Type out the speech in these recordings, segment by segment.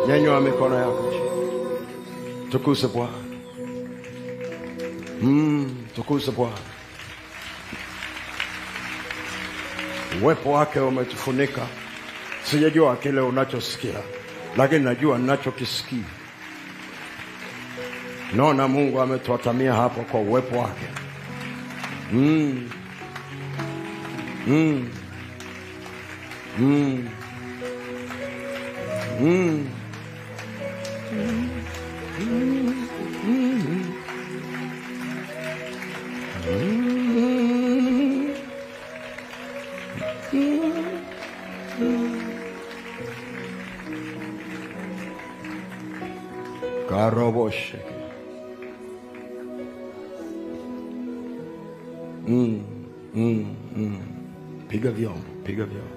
Nyanyua mikono yako. Tukuze Bwana. Tukuze Bwana. Uwepo wake umetufunika. Sijajua kile unachosikia, lakini najua ninachokisikia. Naona Mungu ametuatamia hapo kwa uwepo wake. Karoboshe. Piga vyombo, piga vyombo.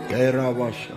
Keravasha.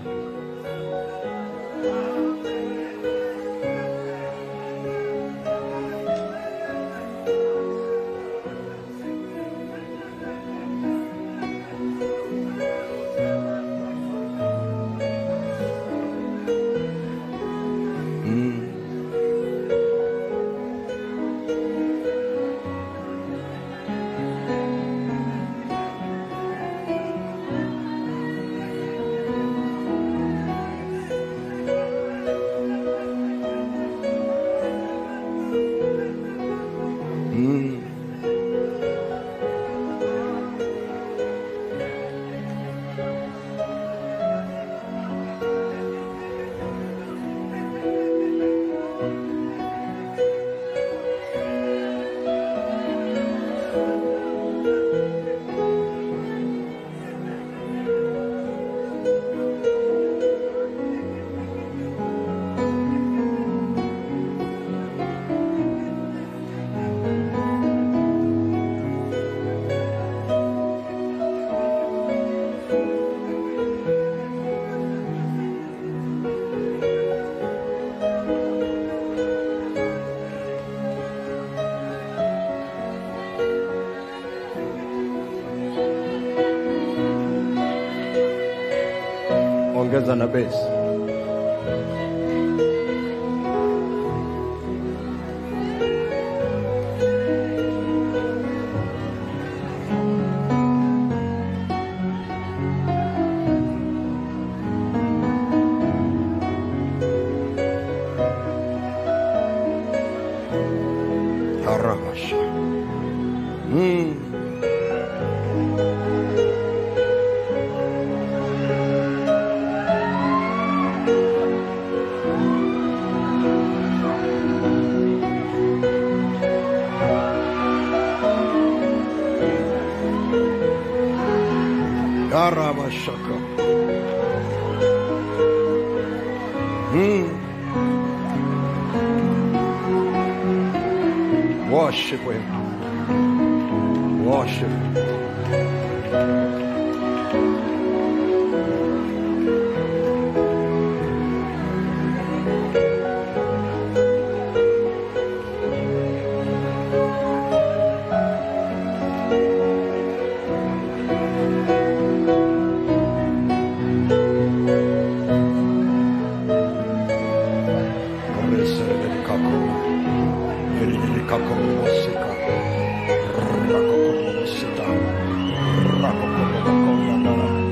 Ongeza na base. Harabasha. Worship him. Worship. Rakoko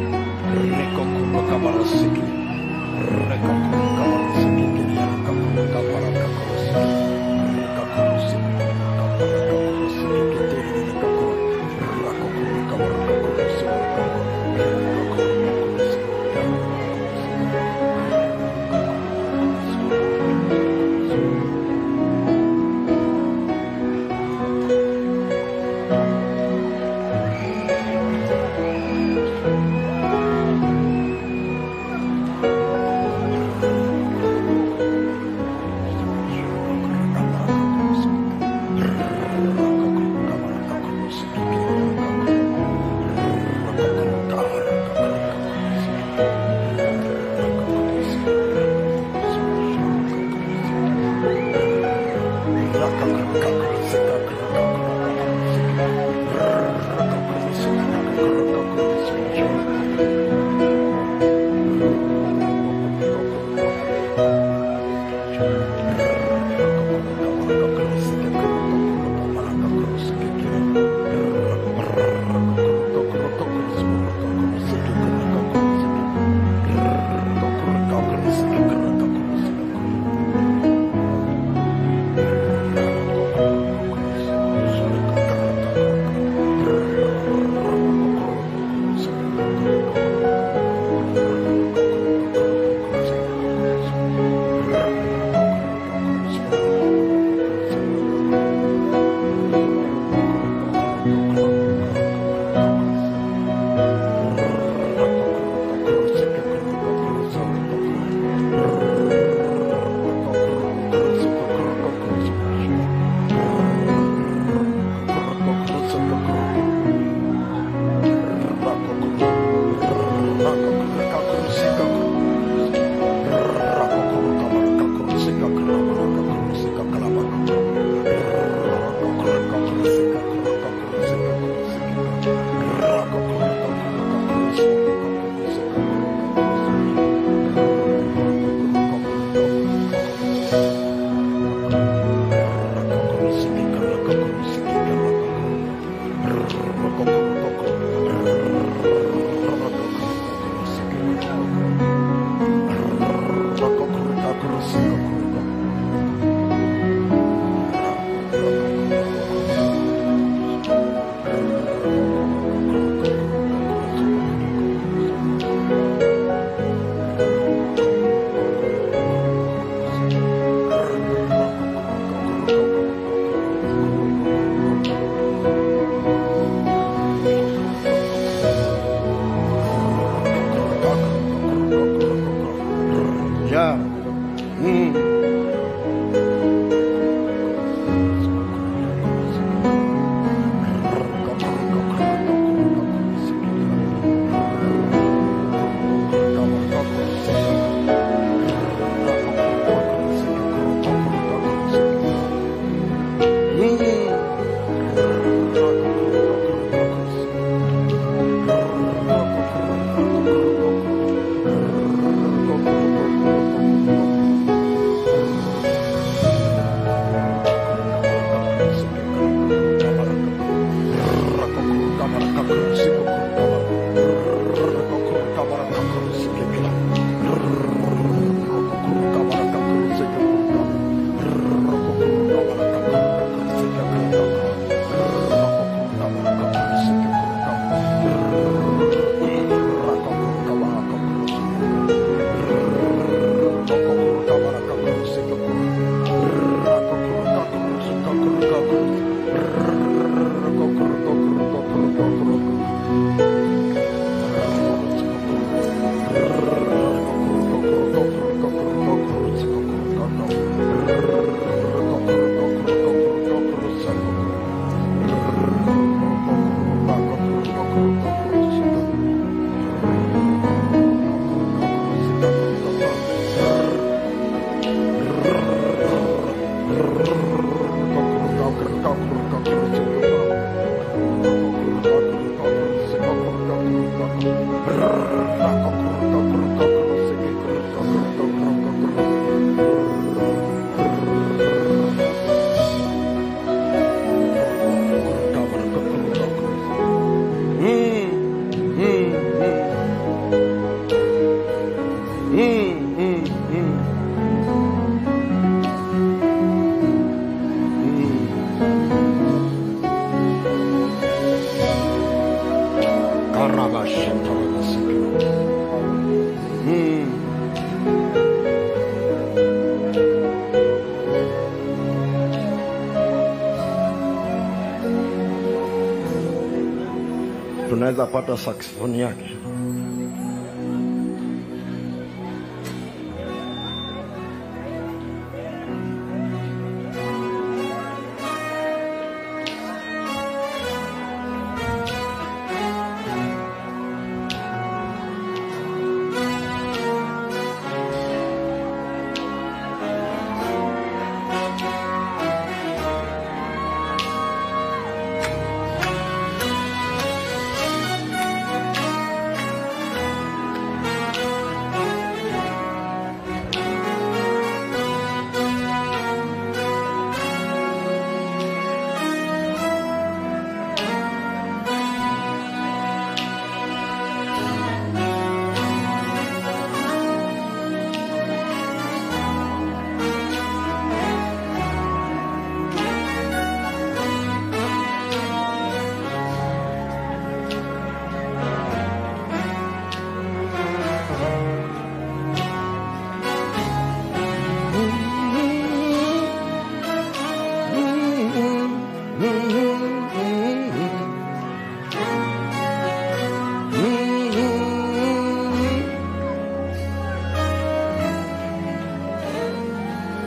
Tunaweza pata saxofoni yake.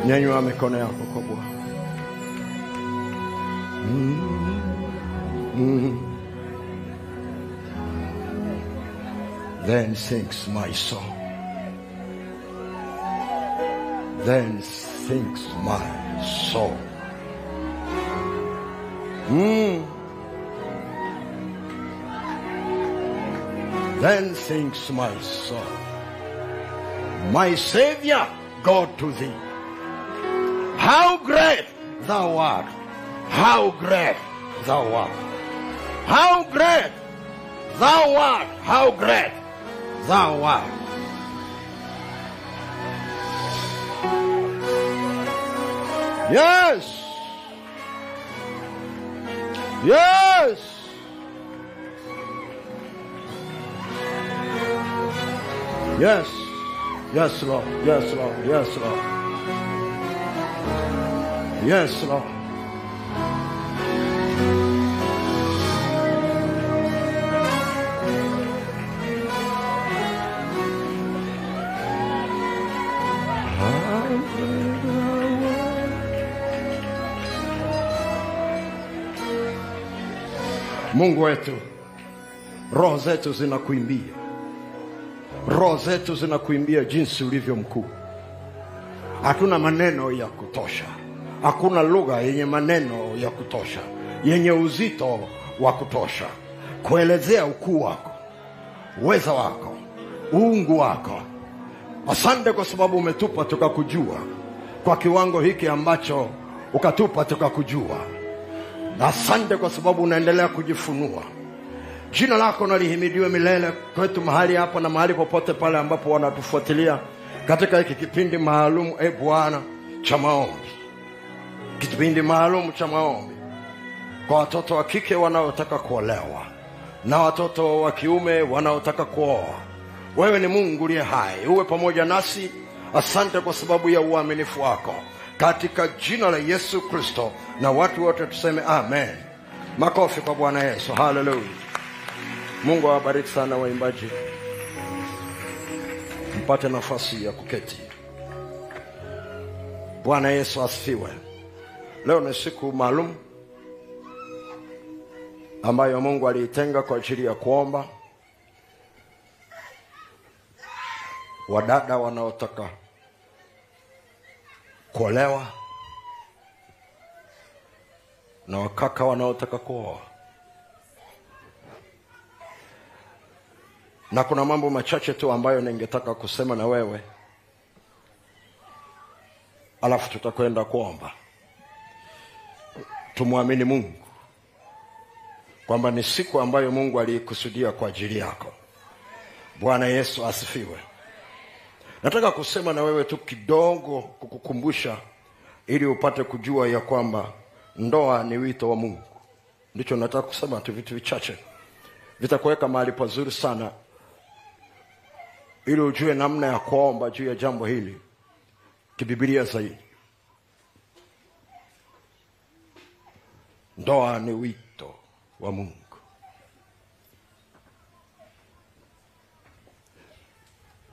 Nyanyua mikono yako kwa Bwana. Then sings my soul. Then sings my soul. Then sings my soul. My Savior, God to thee. How great thou art. How great thou art. How great thou art. How great thou art. Yes. Yes. Yes. Yes, Lord. Yes, Lord. Yes, Lord. Yes, Lord. Mungu wetu, roho zetu zinakuimbia. Roho zetu zinakuimbia jinsi ulivyo mkuu. Hatuna maneno ya kutosha. Hakuna lugha yenye maneno ya kutosha, yenye uzito wa kutosha kuelezea ukuu wako, uweza wako, uungu wako. Asante kwa sababu umetupa tukakujua kwa kiwango hiki ambacho ukatupa tukakujua. Na asante kwa sababu unaendelea kujifunua. Jina lako na lihimidiwe milele kwetu mahali hapa na mahali popote pale ambapo wanatufuatilia katika hiki kipindi maalum, Bwana, cha maombi. Kipindi maalum cha maombi kwa watoto wa kike wanaotaka kuolewa na watoto wa kiume wanaotaka kuoa. Wewe ni Mungu uliye hai, uwe pamoja nasi. Asante kwa sababu ya uaminifu wako, katika jina la Yesu Kristo, na watu wote tuseme amen. Makofi kwa Bwana Yesu. Hallelujah. Mungu awabariki sana waimbaji. Mpate nafasi ya kuketi. Bwana Yesu asifiwe. Leo ni siku maalum ambayo Mungu aliitenga kwa ajili ya kuomba wadada wanaotaka kuolewa na wakaka wanaotaka kuoa. Na kuna mambo machache tu ambayo ningetaka kusema na wewe, alafu tutakwenda kuomba. Tumwamini Mungu kwamba ni siku ambayo Mungu alikusudia kwa ajili yako. Bwana Yesu asifiwe. Nataka kusema na wewe tu kidogo, kukukumbusha ili upate kujua ya kwamba ndoa ni wito wa Mungu. Ndicho nataka kusema tu, vitu vichache vitakuweka mahali pazuri sana ili ujue namna ya kuomba juu ya jambo hili kibiblia zaidi. Ndoa ni wito wa Mungu.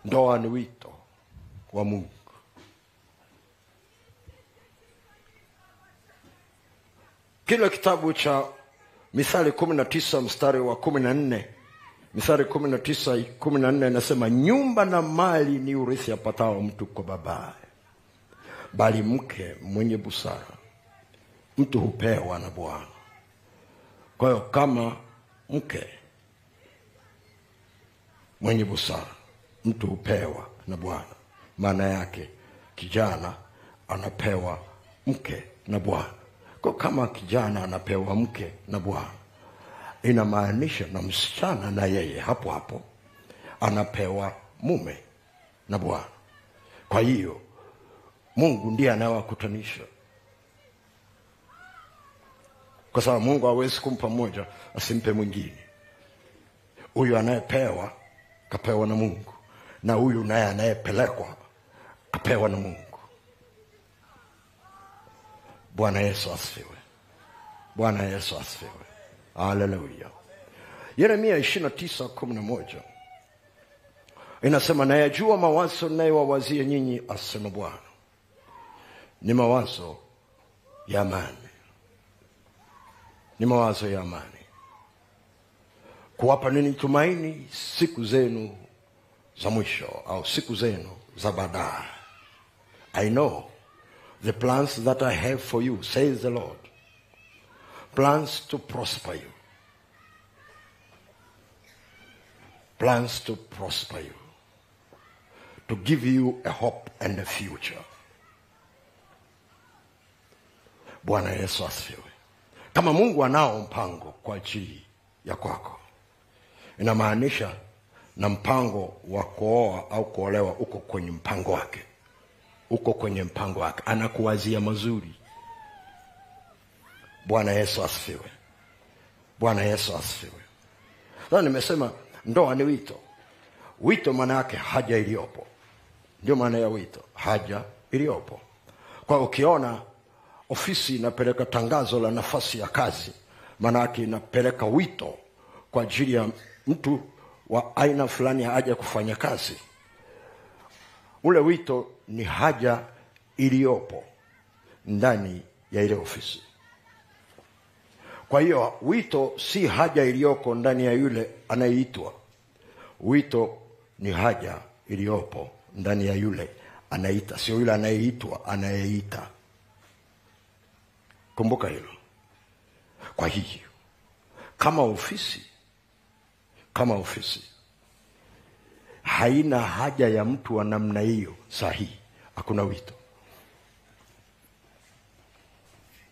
Ndoa ni wito wa Mungu. Kile kitabu cha Mithali 19 mstari wa 14, Mithali 19:14 inasema, nyumba na mali ni urithi apatao mtu kwa babaye, bali mke mwenye busara mtu hupewa na Bwana. Kwa hiyo kama mke mwenye busara mtu hupewa na Bwana, maana yake kijana anapewa mke na Bwana. Kwa kama kijana anapewa mke na Bwana, inamaanisha na msichana na yeye hapo hapo anapewa mume na Bwana. Kwa hiyo Mungu ndiye anayewakutanisha, kwa sababu Mungu hawezi kumpa mmoja asimpe mwingine. Huyu anayepewa kapewa na Mungu, na huyu naye anayepelekwa kapewa na Mungu. Bwana Yesu asifiwe. Bwana Yesu asifiwe. Haleluya. Yeremia 29:11 inasema, nayajua mawazo ninayowawazia nyinyi, asema Bwana, ni mawazo ya amani. Ni mawazo ya amani, kuwapa nini tumaini siku zenu za mwisho, au siku zenu za baadaye. I know the plans that I have for you, says the Lord. Plans to prosper you. Plans to prosper you. To give you a hope and a future. Bwana Yesu asifiwe. Kama Mungu anao mpango kwa ajili ya kwako, inamaanisha na mpango wa kuoa au kuolewa uko kwenye mpango wake. Uko kwenye mpango wake. Anakuwazia mazuri. Bwana Yesu asifiwe. Bwana Yesu asifiwe. Sasa nimesema ndoa ni wito. Wito maana yake haja iliyopo. Ndio maana ya wito, haja iliyopo. Kwa ukiona ofisi inapeleka tangazo la nafasi ya kazi, maana yake inapeleka wito kwa ajili ya mtu wa aina fulani aje kufanya kazi. Ule wito ni haja iliyopo ndani ya ile ofisi. Kwa hiyo wito si haja iliyoko ndani ya yule anayeitwa. Wito ni haja iliyopo ndani ya yule anaita, sio yule anayeitwa, anayeita. Kumbuka hilo. Kwa hiyo kama ofisi haina haja ya mtu wa namna hiyo sahihi, hakuna wito.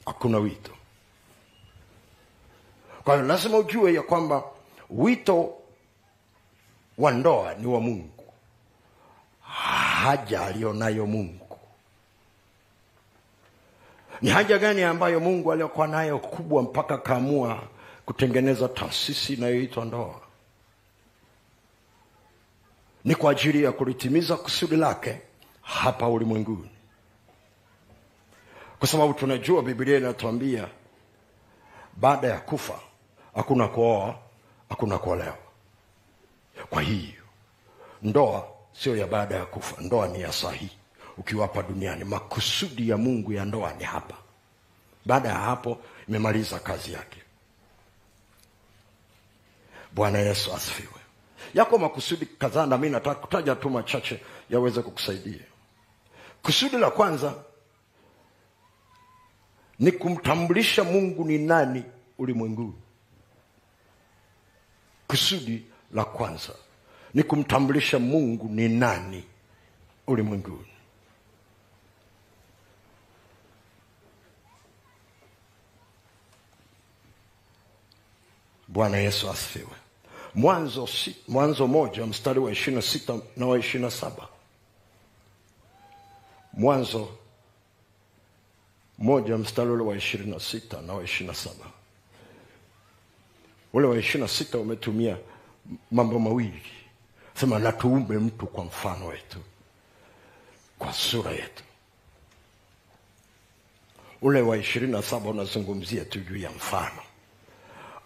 Hakuna wito. Kwa hiyo lazima ujue ya kwamba wito wa ndoa ni wa Mungu. Haja alionayo Mungu. Ni haja gani ambayo Mungu aliyokuwa nayo kubwa mpaka kaamua kutengeneza taasisi inayoitwa ndoa? Ni kwa ajili ya kulitimiza kusudi lake hapa ulimwenguni. Kwa sababu tunajua Biblia inatuambia baada ya kufa hakuna kuoa, hakuna kuolewa. Kwa hiyo ndoa sio ya baada ya kufa, ndoa ni ya sahihi ukiwa hapa duniani. Makusudi ya Mungu ya ndoa ni hapa. Baada ya hapo imemaliza kazi yake. Bwana Yesu asifiwe. Yako makusudi kadhaa na mimi nataka kutaja tu machache yaweze kukusaidia. Kusudi la kwanza ni kumtambulisha Mungu ni nani ulimwenguni. Kusudi la kwanza ni kumtambulisha Mungu ni nani ulimwenguni. Bwana Yesu asifiwe. Mwanzo 1 mstari wa 26 na wa 27 Mwanzo 1 mstari ule wa 26 na wa 27. Ule wa 26 umetumia mambo mawili. Sema na tuumbe mtu kwa mfano wetu, kwa sura yetu. Ule wa 27 unazungumzia tu juu ya mfano.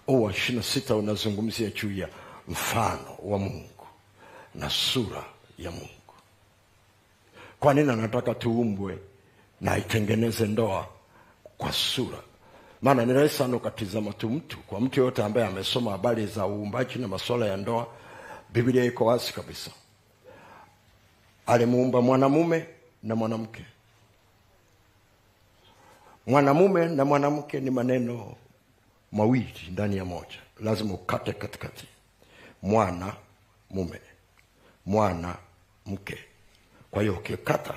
Ule wa 26 unazungumzia juu ya mfano wa Mungu na sura ya Mungu. Kwa nini anataka tuumbwe na itengeneze ndoa kwa sura? Maana ni rahisi sana ukatizama tu mtu. Kwa mtu yote ambaye amesoma habari za uumbaji na masuala ya ndoa, Biblia iko wazi kabisa. Alimuumba mwanamume na mwanamke. Mwanamume na mwanamke ni maneno mawili ndani ya moja. Lazima ukate katikati. Mwana mume, mwana mke. Kwa hiyo ukikata,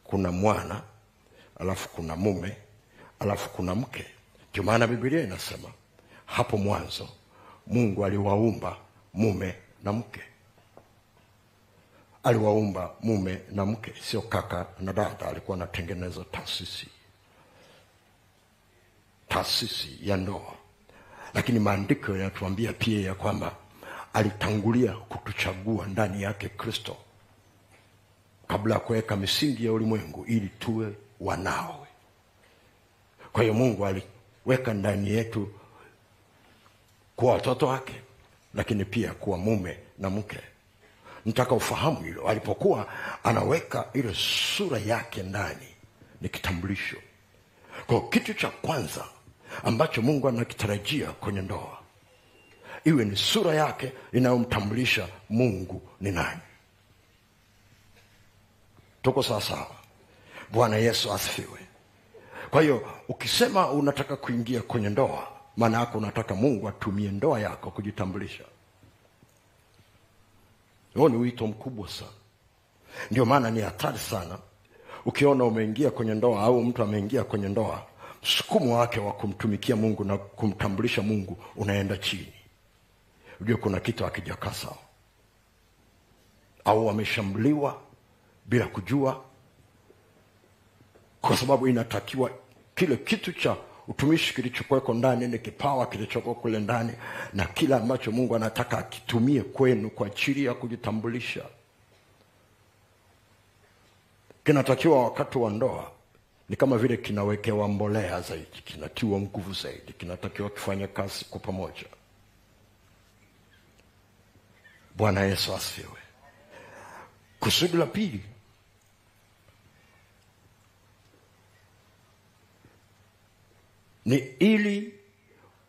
kuna mwana, alafu kuna mume, alafu kuna mke. Ndio maana Biblia inasema hapo mwanzo Mungu aliwaumba mume na mke. Aliwaumba mume na mke, sio kaka na dada. Alikuwa anatengeneza taasisi ya ndoa. Lakini maandiko yanatuambia pia ya kwamba alitangulia kutuchagua ndani yake Kristo kabla ya kuweka misingi ya ulimwengu ili tuwe wanawe. Kwa hiyo Mungu aliweka ndani yetu kuwa watoto wake, lakini pia kuwa mume na mke. Nataka ufahamu hilo. Alipokuwa anaweka ile sura yake ndani, ni kitambulisho. Kwa kitu cha kwanza ambacho Mungu anakitarajia kwenye ndoa, iwe ni sura yake inayomtambulisha Mungu ni nani. Tuko sawa? Bwana Yesu asifiwe. Kwa hiyo ukisema unataka kuingia kwenye ndoa, maana yako unataka Mungu atumie ndoa yako kujitambulisha. Huo ni wito mkubwa sana. Ndio maana ni hatari sana ukiona umeingia kwenye ndoa au mtu ameingia kwenye ndoa, msukumo wake wa kumtumikia Mungu na kumtambulisha Mungu unaenda chini. Unajua kuna kitu hakijakaa sawa. Au ameshambuliwa bila kujua, kwa sababu inatakiwa kile kitu cha utumishi kilichokuweko ndani, ni kipawa kilichokuwa kule ndani, na kila ambacho Mungu anataka akitumie kwenu kwa ajili ya kujitambulisha, kinatakiwa wakati wa ndoa ni kama vile kinawekewa mbolea zaidi, kinatiwa nguvu zaidi, kinatakiwa kufanya kazi kwa pamoja. Bwana Yesu asifiwe. Kusudi la pili, ni ili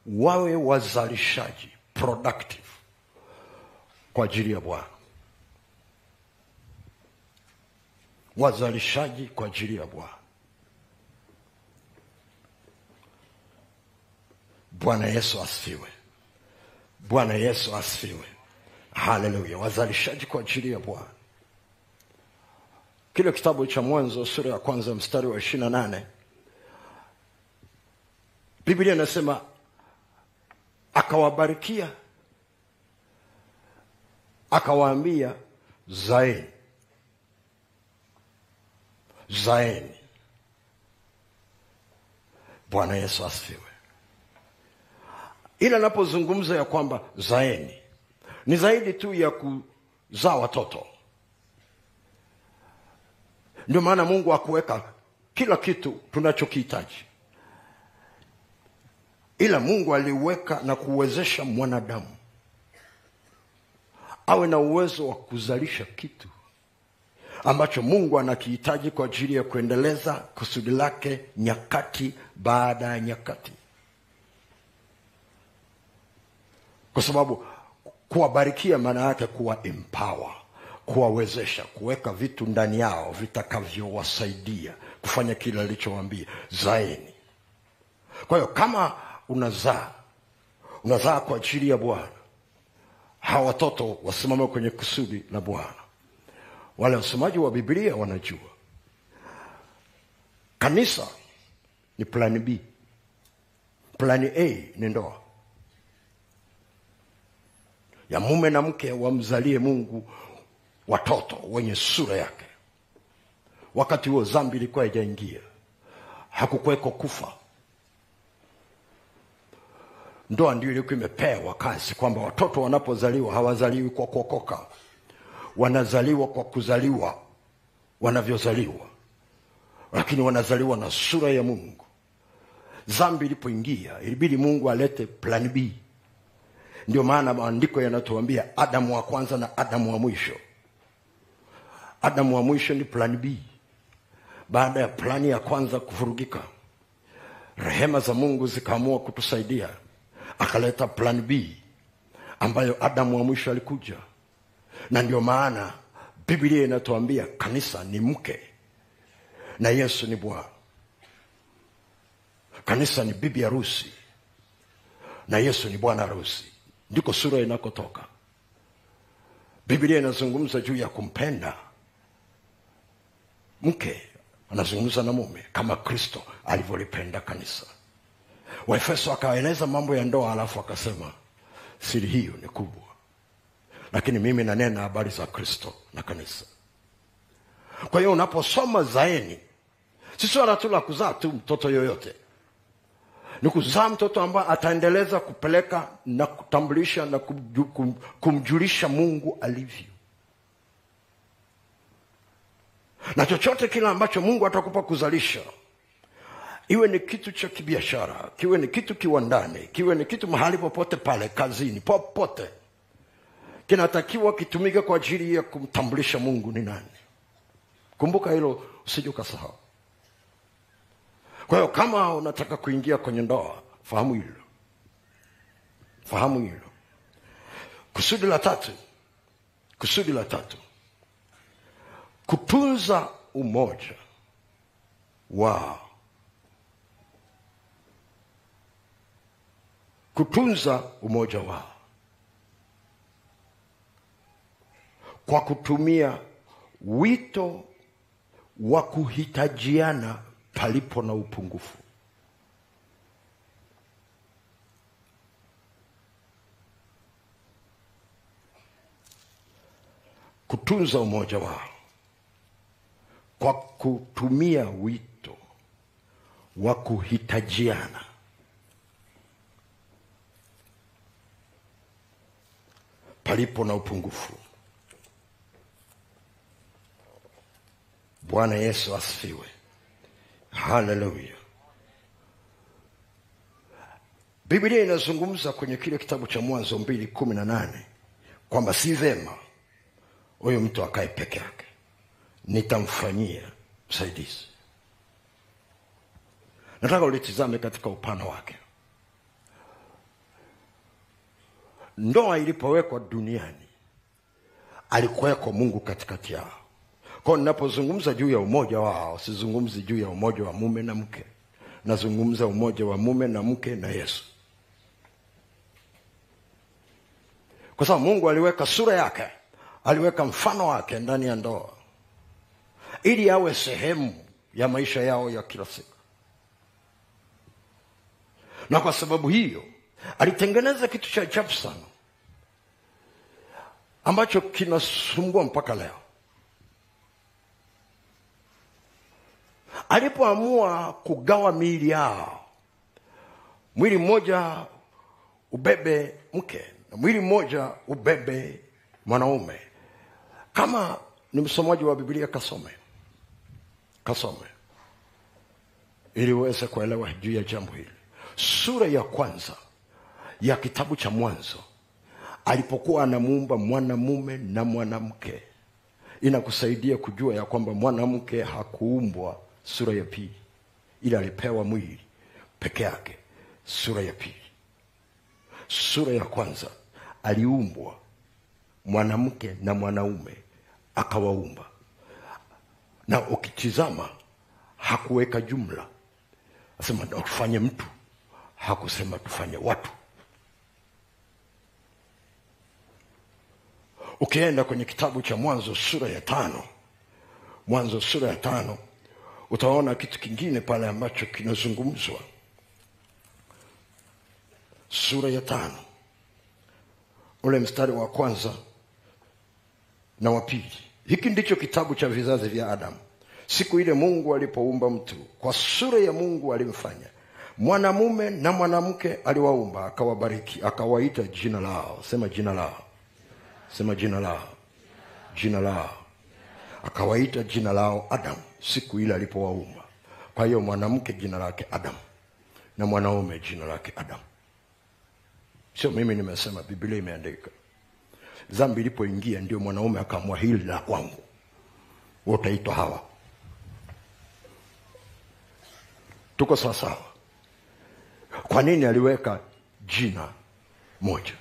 wawe wazalishaji, productive, kwa ajili ya Bwana. Wazalishaji kwa ajili ya Bwana. Bwana Yesu asifiwe. Bwana Yesu asifiwe. Haleluya. Wazalishaji kwa ajili ya Bwana. Kile kitabu cha Mwanzo sura ya 1 mstari wa 28, Biblia inasema akawabarikia, akawaambia zaeni. Zaeni. Bwana Yesu asifiwe. Ila napozungumza ya kwamba zaeni, ni zaidi tu ya kuzaa watoto. Ndio maana Mungu akuweka kila kitu tunachokihitaji. Ila Mungu aliweka na kuwezesha mwanadamu awe na uwezo wa kuzalisha kitu ambacho Mungu anakihitaji kwa ajili ya kuendeleza kusudi lake nyakati baada ya nyakati. Kwa sababu kuwabarikia maana yake kuwa empower, kuwawezesha, kuweka vitu ndani yao vitakavyowasaidia kufanya kile alichowaambia, zaeni. Kwa hiyo kama unazaa kwa ajili ya Bwana, hawa watoto wasimame kwenye kusudi la Bwana. Wale wasomaji wa Biblia wanajua kanisa ni plan B. Plan A ni ndoa ya mume na mke, wamzalie Mungu watoto wenye sura yake, Wakati huo dhambi ilikuwa haijaingia, hakukuweko kufa. Ndoa ndio ilikuwa imepewa kazi kwamba watoto wanapozaliwa hawazaliwi kwa kuokoka, wanazaliwa kwa kuzaliwa wanavyozaliwa, lakini wanazaliwa na sura ya Mungu. Dhambi ilipoingia, ilibidi Mungu alete plan B. Ndio maana maandiko yanatuambia Adamu wa kwanza na Adamu wa mwisho. Adamu wa mwisho ni plan B. Baada ya plani ya kwanza kuvurugika, rehema za Mungu zikaamua kutusaidia, akaleta plan B ambayo Adamu wa mwisho alikuja. Na ndio maana Biblia inatuambia kanisa ni mke na Yesu ni bwana. Kanisa ni bibi harusi na Yesu ni bwana harusi. Ndiko sura inakotoka. Biblia inazungumza juu ya kumpenda mke, anazungumza na mume kama Kristo alivyolipenda kanisa. Waefeso akaeleza mambo ya ndoa, alafu akasema siri hiyo ni kubwa, lakini mimi nanena habari za Kristo na kanisa. Kwa hiyo unaposoma Zaeni, si swala tu la kuzaa tu mtoto yoyote, ni kuzaa mtoto ambaye ataendeleza kupeleka na kutambulisha na kumjulisha Mungu alivyo. Na chochote kile ambacho Mungu atakupa kuzalisha, iwe ni kitu cha kibiashara, kiwe ni kitu kiwandani, kiwe ni kitu mahali popote pale, kazini, popote, kinatakiwa kitumike kwa ajili ya kumtambulisha Mungu ni nani. Kumbuka hilo, usije ukasahau. Kwa hiyo kama unataka kuingia kwenye ndoa, fahamu hilo. Fahamu hilo. Kusudi la tatu. Kutunza umoja wao. Kutunza umoja wao kwa kutumia wito wa kuhitajiana palipo na upungufu. Kutunza umoja wao kwa kutumia wito wa kuhitajiana palipo na upungufu. Bwana Yesu asifiwe. Hallelujah. Biblia inazungumza kwenye kile kitabu cha Mwanzo 2:18 kwamba si vema huyo mtu akae peke yake, nitamfanyia msaidizi. Nataka ulitizame katika upana wake. Ndoa ilipowekwa duniani, alikuweko Mungu katikati yao. Kwa ninapozungumza juu ya umoja wao, sizungumzi juu ya umoja wa mume na mke. Nazungumza umoja wa mume na mke na Yesu. Kwa sababu Mungu aliweka sura yake, aliweka mfano wake ndani ya ndoa, ili awe sehemu ya maisha yao ya kila siku. Na kwa sababu hiyo, alitengeneza kitu cha ajabu sana ambacho kinasumbua mpaka leo. Alipoamua kugawa miili yao, mwili mmoja ubebe mke na mwili mmoja ubebe mwanaume. Kama ni msomaji wa Biblia, kasome ili uweze kuelewa juu ya jambo hili. Sura ya kwanza ya kitabu cha Mwanzo, alipokuwa anamuumba mwanamume na mwanamke, inakusaidia kujua ya kwamba mwanamke hakuumbwa sura ya pili, ila alipewa mwili peke yake sura ya pili. Sura ya kwanza aliumbwa mwanamke na mwanaume, akawaumba. Na ukitizama, hakuweka jumla, asema tufanye mtu, hakusema tufanye watu. Ukienda kwenye kitabu cha Mwanzo sura ya 5, utaona kitu kingine pale ambacho kinazungumzwa. Sura ya 5, ule mstari wa kwanza na wa pili. Hiki ndicho kitabu cha vizazi vya Adamu. siku ile Mungu alipoumba mtu, kwa sura ya Mungu alimfanya. Mwanamume na mwanamke aliwaumba, akawabariki, akawaita jina lao. Sema jina lao. Sema jina lao. Jina lao. Akawaita jina lao Adam siku ile alipowaumba. Kwa hiyo mwanamke jina lake Adam na mwanaume jina lake Adam. Sio mimi nimesema, Biblia imeandika. Dhambi ilipoingia ndio mwanaume akaamua hili la kwangu, utaitwa Hawa. Tuko sawa sawa? Kwa nini aliweka jina moja?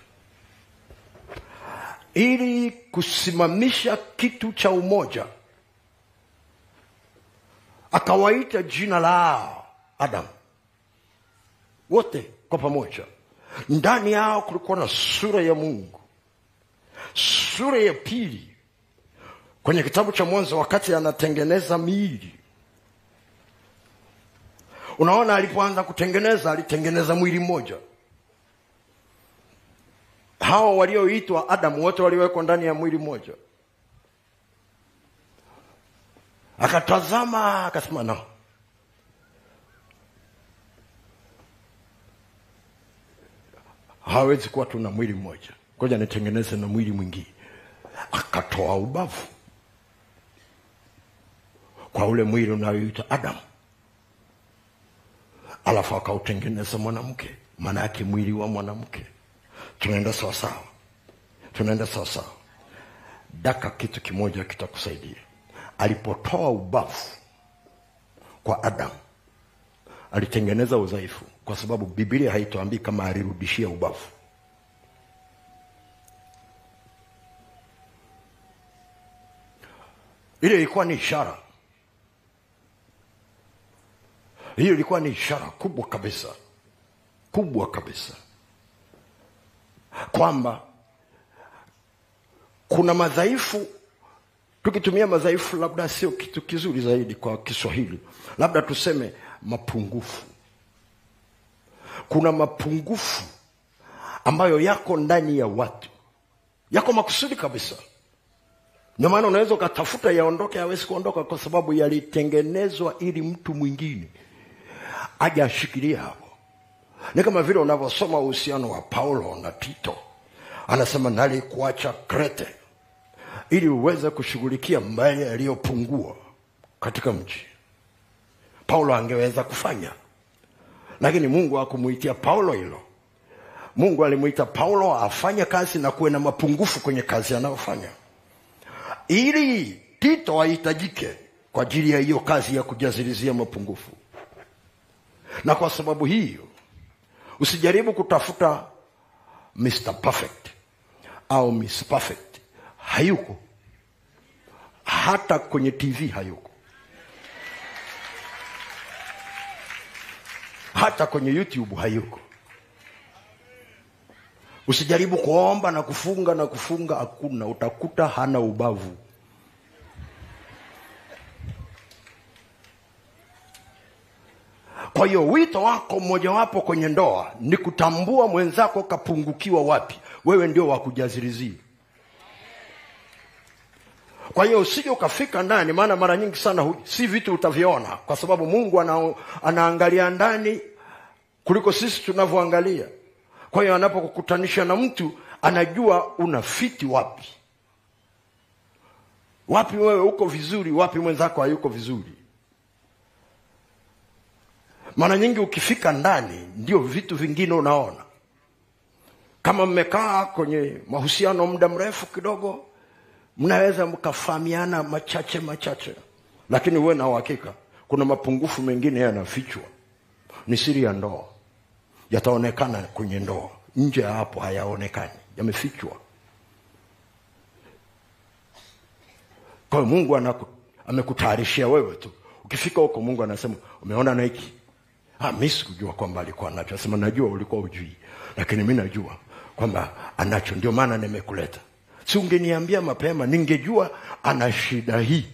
Ili kusimamisha kitu cha umoja. Akawaita jina lao Adam, wote kwa pamoja. Ndani yao kulikuwa na sura ya Mungu. Sura ya pili kwenye kitabu cha Mwanzo, wakati anatengeneza miili, unaona alipoanza kutengeneza, alitengeneza mwili mmoja. Hao walioitwa Adam wote waliwekwa ndani ya mwili mmoja. Akatazama akasema, no, hawezi kuwa tuna mwili mmoja, ngoja nitengeneze na mwili mwingine. Akatoa ubavu kwa ule mwili unaoitwa Adam, alafu akautengeneza mwanamke, maana yake mwili wa mwanamke. Tunaenda sawa sawa? Tunaenda sawa sawa? Daka kitu kimoja kitakusaidia. Alipotoa ubavu kwa Adam, alitengeneza udhaifu, kwa sababu Biblia haituambii kama alirudishia ubavu. Ile ilikuwa ni ishara. Hiyo ilikuwa ni ishara kubwa kabisa. Kubwa kabisa. Kwamba kuna madhaifu, tukitumia madhaifu labda sio kitu kizuri zaidi kwa Kiswahili. Labda tuseme mapungufu. Kuna mapungufu ambayo yako ndani ya watu. Yako makusudi kabisa. Ndio maana unaweza ukatafuta yaondoke, hawezi kuondoka, kwa sababu yalitengenezwa ili mtu mwingine aje ashikilie hapo. Ni kama vile unavyosoma uhusiano wa Paulo na Tito. Anasema nalikuacha Krete ili uweze kushughulikia mbaya yaliyopungua katika mji. Paulo angeweza kufanya, lakini Mungu hakumuitia Paulo hilo. Mungu alimuita Paulo afanye kazi na kuwe na mapungufu kwenye kazi anayofanya, ili Tito ahitajike kwa ajili ya hiyo kazi ya kujazilizia mapungufu. Na kwa sababu hiyo, usijaribu kutafuta Mr. Perfect au Miss Perfect. Hayuko. Hata kwenye TV hayuko. Hata kwenye YouTube hayuko. Usijaribu kuomba na kufunga, hakuna. Utakuta hana ubavu. Kwa hiyo wito wako mmoja wapo kwenye ndoa ni kutambua mwenzako kapungukiwa wapi. Wewe ndio wa kujazilizia. Kwa hiyo usije ukafika ndani, maana mara nyingi sana si vitu utaviona, kwa sababu Mungu anaangalia ndani kuliko sisi tunavyoangalia. Kwa hiyo anapokukutanisha na mtu, anajua unafiti wapi. Wapi wewe uko vizuri, wapi mwenzako hayuko vizuri. Mara nyingi ukifika ndani ndio vitu vingine unaona. Kama mmekaa kwenye mahusiano muda mrefu kidogo, mnaweza mkafahamiana machache, lakini uwe na uhakika kuna mapungufu mengine yanafichwa. Ni siri ya ndoa. Yataonekana kwenye ndoa, nje hapo hayaonekani, yamefichwa. Kwa hiyo Mungu amekutayarishia wewe tu. Ukifika huko Mungu anasema, umeona na hiki? Mimi sikujua kwamba alikuwa anacho. Anasema, najua ulikuwa hujui, lakini mimi najua kwamba anacho, ndio maana nimekuleta. Si ungeniambia mapema, ningejua ana shida hii.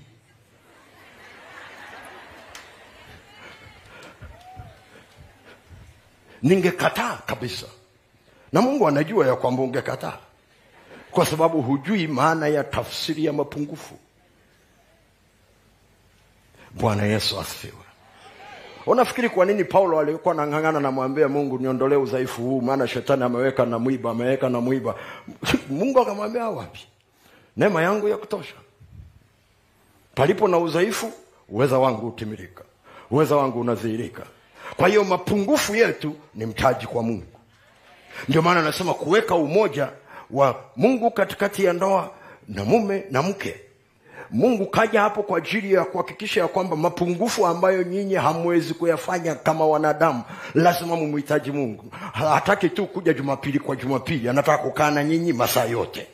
Ningekataa kabisa. Na Mungu anajua ya kwamba ungekataa, kwa sababu hujui maana ya tafsiri ya mapungufu. Bwana Yesu asifiwe. Unafikiri kwa nini Paulo alikuwa anang'ang'ana na mwambia Mungu niondolee udhaifu huu, maana shetani ameweka na mwiba. Mungu akamwambia wapi? Neema yangu ya kutosha. Palipo na udhaifu, uweza wangu utimilika. Uweza wangu unadhihirika. Kwa hiyo mapungufu yetu ni mtaji kwa Mungu. Ndio maana nasema kuweka umoja wa Mungu katikati ya ndoa na mume na mke. Mungu kaja hapo kwa ajili ya kuhakikisha ya kwamba mapungufu ambayo nyinyi hamwezi kuyafanya kama wanadamu, lazima mumhitaji Mungu. Hataki tu kuja Jumapili kwa Jumapili, anataka kukaa na nyinyi masaa yote.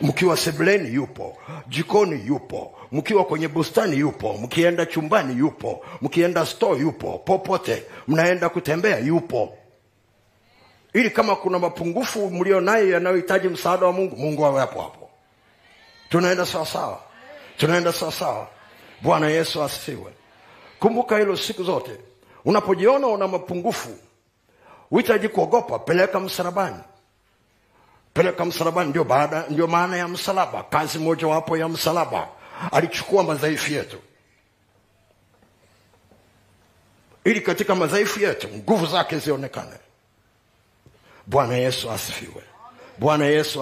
Mkiwa sebuleni yupo, jikoni yupo, mkiwa kwenye bustani yupo, mkienda chumbani yupo, mkienda store yupo, popote mnaenda kutembea yupo. Ili kama kuna mapungufu mlio nayo yanayohitaji msaada wa Mungu, Mungu awe hapo hapo. Tunaenda sawa sawa. Bwana Yesu asifiwe. Kumbuka hilo siku zote. Unapojiona una mapungufu, uhitaji kuogopa, peleka msalabani. Ndio maana ya msalaba. Kazi moja wapo ya msalaba, alichukua madhaifu yetu, ili katika madhaifu yetu nguvu zake zionekane. Bwana Yesu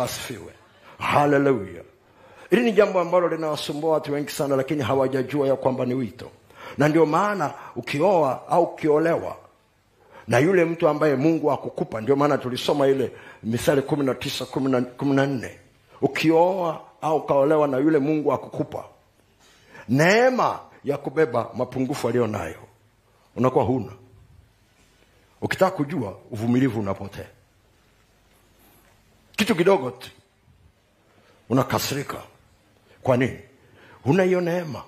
asifiwe. Hallelujah. Hili ni jambo ambalo linawasumbua watu wengi sana, lakini hawajajua ya kwamba ni wito. Na ndio maana ukioa au ukiolewa na yule mtu ambaye Mungu akukupa, ndio maana tulisoma ile Mithali 19:14. Ukioa au kaolewa na yule Mungu akukupa, neema ya kubeba mapungufu aliyo nayo unakuwa huna. Ukitaka kujua, uvumilivu unapotea. Kitu kidogo tu unakasirika. Kwa nini? Huna hiyo neema.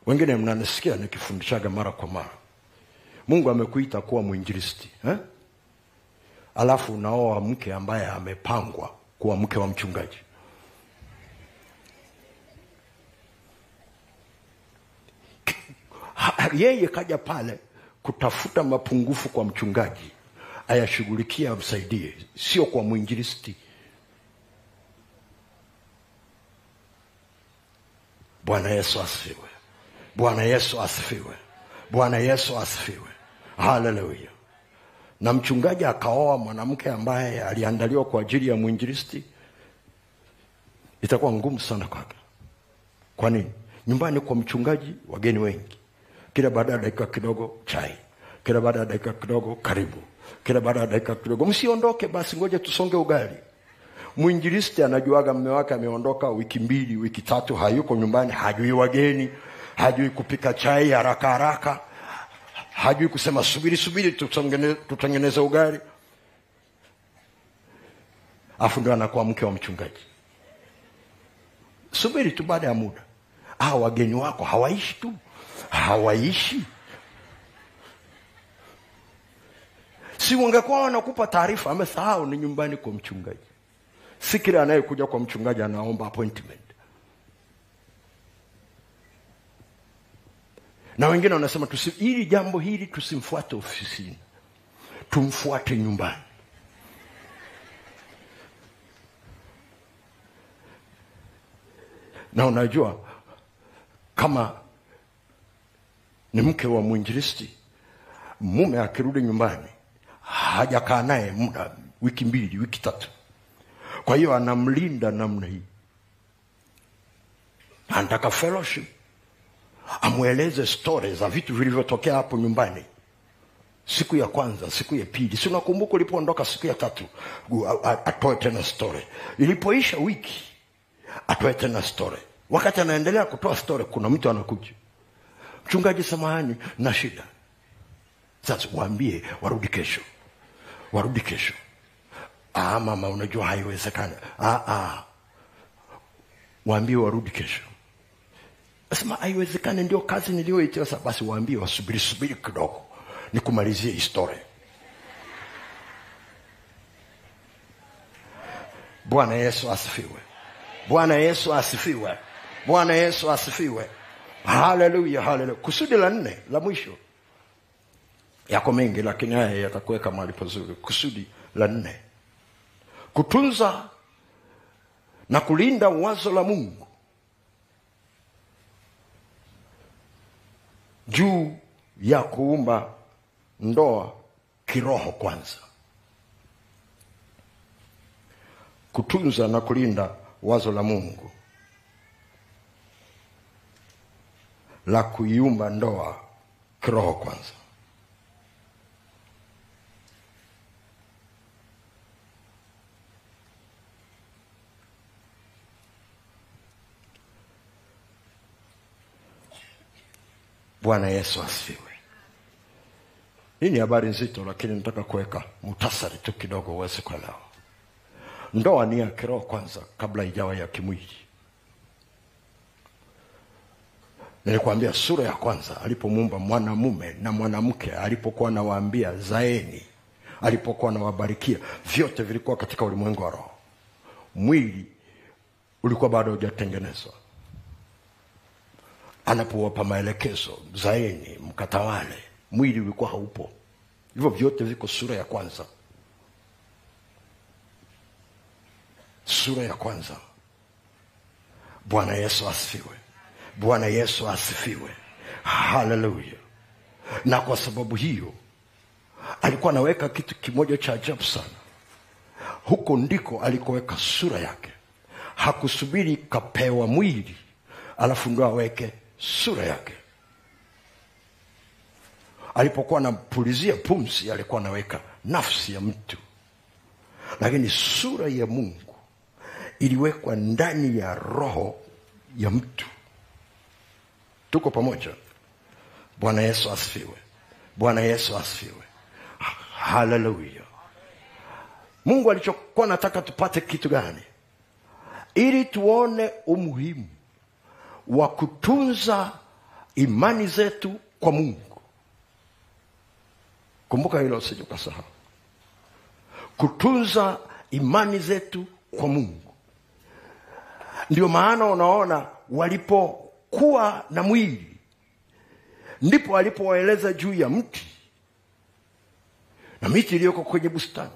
Wengine mnanisikia nikifundishaga mara kwa mara. Mungu amekuita kuwa mwinjilisti, alafu unaoa mke ambaye amepangwa kuwa mke wa mchungaji. Yeye kaja pale kutafuta mapungufu kwa mchungaji, ayashughulikie, amsaidie, sio kwa mwinjilisti. Bwana Yesu asifiwe. Hallelujah. Na mchungaji akaoa mwanamke ambaye aliandaliwa kwa ajili ya mwinjilisti, itakuwa ngumu sana kwake. Kwa nini? Nyumbani kwa mchungaji wageni wengi. Kila baada ya dakika kidogo chai, kila baada ya dakika kidogo karibu, kila baada ya dakika kidogo msiondoke, basi ngoja tusonge ugali. Mwinjilisti anajuaga mume wake ameondoka wiki 2, wiki 3, hayuko nyumbani, hajui wageni, hajui kupika chai haraka, hajui kusema subiri tutengeneze ugali. Afu ndio anakuwa mke wa mchungaji. Subiri tu, baada ya muda wageni wako hawaishi. Si ungekuwa wanakupa taarifa, amesahau ni nyumbani kwa mchungaji. Si kila anayekuja kwa mchungaji anaomba appointment. Na wengine wanasema ili jambo hili tusimfuate ofisini, tumfuate nyumbani. Na unajua kama ni mke wa mwinjilisti, mume akirudi nyumbani hajakaa naye muda, wiki 2, wiki 3. Kwa hiyo anamlinda namna hii. Anataka fellowship, amweleze stories za vitu vilivyotokea hapo nyumbani. Siku ya kwanza, siku ya pili. Si unakumbuka ulipoondoka siku ya 3, atoe tena story. Ilipoisha wiki, atoe tena story. Wakati anaendelea kutoa story, kuna mtu anakuja. Mchungaji, samahani, na shida. Sasa waambie warudi kesho. Mama, unajua haiwezekani. Waambie warudi kesho. Nasema haiwezekani, ndio kazi niliyoitiwa. Sasa basi waambie wasubiri kidogo, nikumalizie historia. Bwana Yesu asifiwe. Hallelujah. Kusudi la 4 la mwisho. Yako mengi lakini haya yatakuweka mahali pazuri. Kusudi la 4. Kutunza na kulinda wazo la Mungu juu ya kuumba ndoa kiroho kwanza, kutunza na kulinda wazo la Mungu la kuiumba ndoa kiroho kwanza. Bwana Yesu asifiwe. Hii ni habari nzito, lakini nataka kuweka muhtasari tu kidogo uweze kuelewa. Ndoa ni ya kiroho kwanza kabla ijawa ya kimwili. Nilikwambia sura ya kwanza alipomuumba mwanamume na mwanamke, alipokuwa anawaambia zaeni, alipokuwa anawabarikia, vyote vilikuwa katika ulimwengu wa roho. Mwili ulikuwa bado hujatengenezwa. Anapowapa maelekezo, zaeni mkatawale, mwili ulikuwa haupo. Hivyo vyote viko sura ya kwanza. Sura ya kwanza. Bwana Yesu asifiwe. Bwana Yesu asifiwe. Hallelujah. Na kwa sababu hiyo alikuwa anaweka kitu kimoja cha ajabu sana. Huko ndiko alikoweka sura yake. Hakusubiri kapewa mwili alafu ndo aweke sura yake. Alipokuwa anapulizia pumzi alikuwa anaweka nafsi ya mtu. Lakini sura ya Mungu iliwekwa ndani ya roho ya mtu. Tuko pamoja? Bwana Yesu asifiwe. Bwana Yesu asifiwe. Hallelujah. Mungu alichokuwa anataka tupate kitu gani? Ili tuone umuhimu wa kutunza imani zetu kwa Mungu. Kumbuka hilo, usije ukasahau. Kutunza imani zetu kwa Mungu. Ndio maana unaona walipokuwa na mwili ndipo alipowaeleza juu ya mti na miti iliyoko kwenye bustani.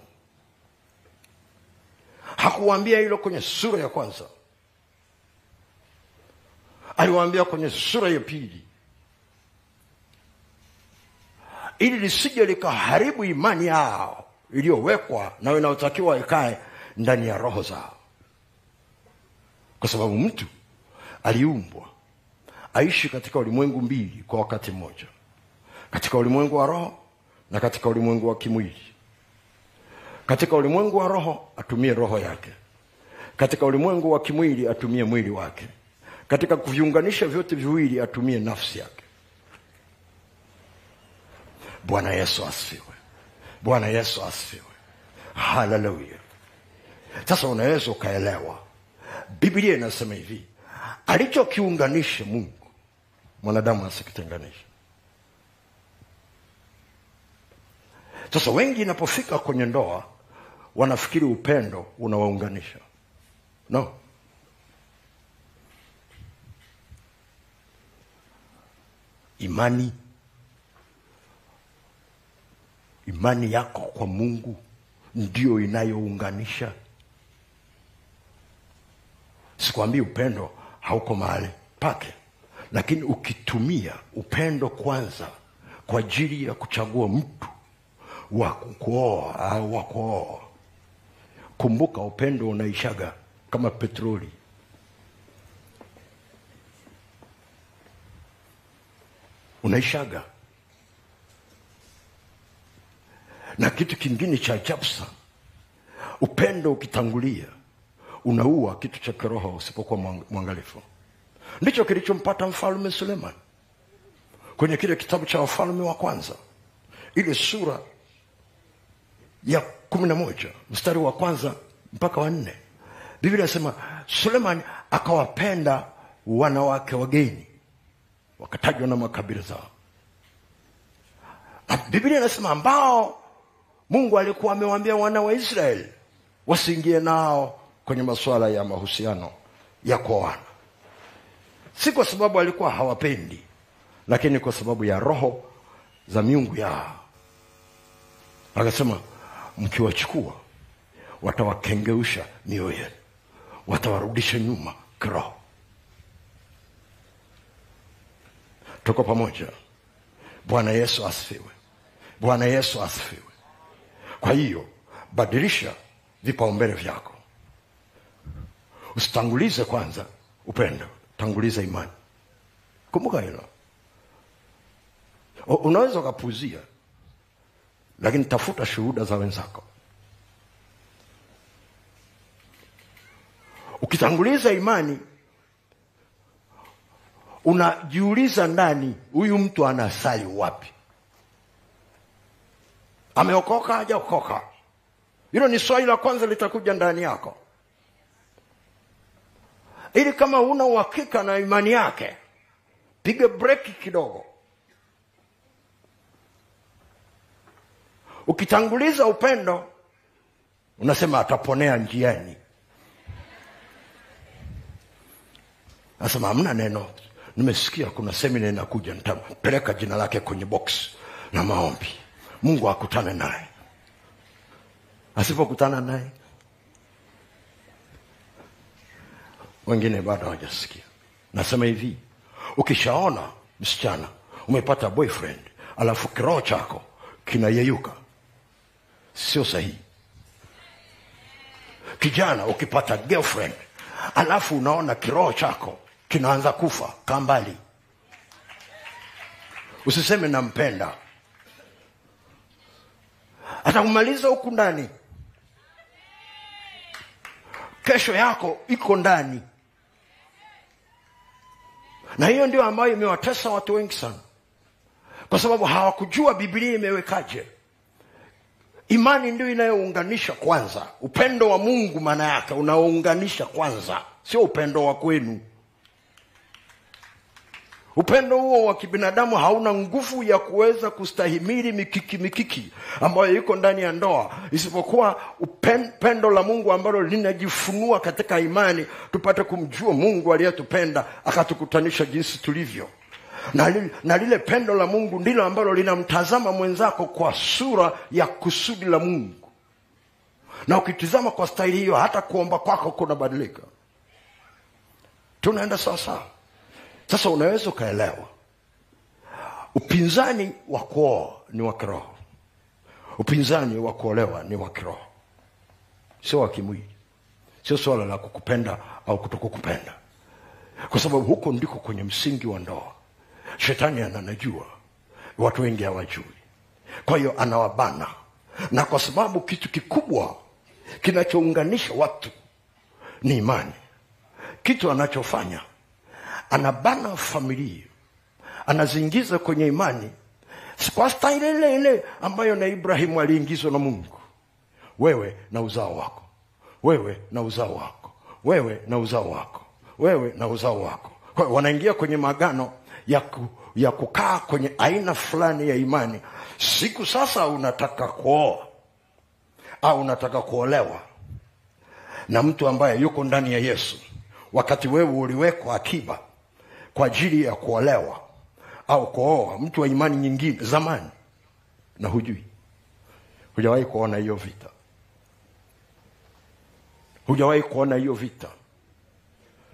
Hakuwaambia hilo kwenye sura ya kwanza. Aliwaambia kwenye sura ya pili, ili lisije likaharibu imani yao iliyowekwa na inayotakiwa ikae ndani ya roho zao. Kwa sababu mtu aliumbwa aishi katika ulimwengu mbili kwa wakati mmoja, katika ulimwengu wa roho na katika ulimwengu wa kimwili. Katika ulimwengu wa roho atumie roho yake, katika ulimwengu wa kimwili atumie mwili wake. Katika kuviunganisha vyote viwili atumie nafsi yake. Bwana Yesu asifiwe. Bwana Yesu asifiwe. Hallelujah. Sasa unaweza ukaelewa. Biblia inasema hivi, alichokiunganisha Mungu mwanadamu asikitenganishe. Sasa wengi inapofika kwenye ndoa wanafikiri upendo unawaunganisha. No. Imani yako kwa Mungu ndio inayounganisha. Sikwambii upendo hauko mahali pake, lakini ukitumia upendo kwanza kwa ajili ya kuchagua mtu wa kuoa au wa kuoa, kumbuka upendo unaishaga kama petroli. Unaishaga. Na kitu kingine cha ajabu sana, upendo ukitangulia unaua kitu cha kiroho usipokuwa mwangalifu. Ndicho kilichompata mfalme Suleiman kwenye kile kitabu cha Wafalme wa kwanza, ile sura ya 11 mstari wa kwanza mpaka wa 4. Biblia inasema Suleiman akawapenda wanawake wageni, wakatajwa na makabila zao. Biblia inasema ambao Mungu alikuwa amewaambia wana wa Israeli wasiingie nao kwenye masuala ya mahusiano ya kuoana. Si kwa sababu alikuwa hawapendi, lakini kwa sababu ya roho za miungu yao. Akasema mkiwachukua watawakengeusha mioyo yenu, watawarudisha nyuma kiroho. Tuko pamoja? Bwana Yesu asifiwe. Bwana Yesu asifiwe. Kwa hiyo badilisha vipaumbele vyako. Usitangulize kwanza upendo, tanguliza imani. Kumbuka hilo. Unaweza kupuzia, lakini tafuta shuhuda za wenzako. Ukitanguliza imani, unajiuliza ndani, huyu mtu anasali wapi? Ameokoka hajaokoka? Hilo ni swali la kwanza litakuja ndani yako. Ili kama una uhakika na imani yake, piga breki kidogo. Ukitanguliza upendo, unasema ataponea njiani. Nasema hamna neno, nimesikia kuna semina inakuja, nitapeleka jina lake kwenye box na maombi, Mungu akutane naye. Asipokutana naye, wengine bado hawajasikia. Nasema hivi, ukishaona msichana umepata boyfriend alafu kiroho chako kinayeyuka, sio sahihi. Kijana ukipata girlfriend alafu unaona kiroho chako kinaanza kufa, kambali. Usiseme nampenda, atakumaliza huku ndani. Kesho yako iko ndani. Na hiyo ndio ambayo imewatesa watu wengi sana, kwa sababu hawakujua Biblia imewekaje. Imani ndio inayounganisha kwanza. Upendo wa Mungu maana yake unaounganisha kwanza, sio upendo wa kwenu. Upendo huo wa kibinadamu hauna nguvu ya kuweza kustahimili mikiki ambayo iko ndani ya ndoa, isipokuwa upendo la Mungu ambalo linajifunua katika imani, tupate kumjua Mungu aliyetupenda akatukutanisha jinsi tulivyo. Na lile pendo la Mungu ndilo ambalo linamtazama mwenzako kwa sura ya kusudi la Mungu. Na ukitizama kwa staili hiyo, hata kuomba kwako kunabadilika. Tunaenda sawa. Sasa unaweza ukaelewa, upinzani wa kuoa ni wa kiroho, upinzani wa kuolewa ni wa kiroho, sio wa kimwili. Sio swala la kukupenda au kutokukupenda, kwa sababu huko ndiko kwenye msingi wa ndoa. Shetani anajua, watu wengi hawajui. Kwa hiyo anawabana. Na kwa sababu kitu kikubwa kinachounganisha watu ni imani, kitu anachofanya, anabana familia, anazingiza kwenye imani kwa staili ile ambayo na Ibrahimu aliingizwa na Mungu. Wewe na uzao wako, wewe na uzao wako, wewe na uzao wako, wewe na uzao wako. Kwa hiyo wanaingia kwenye maagano ya kukaa kwenye aina fulani ya imani. Siku sasa unataka kuoa au unataka kuolewa na mtu ambaye yuko ndani ya Yesu, wakati wewe uliwekwa akiba kwa ajili ya kuolewa au kuoa mtu wa imani nyingine zamani, na hujui. Hujawahi kuona hiyo vita. Hujawahi kuona hiyo vita.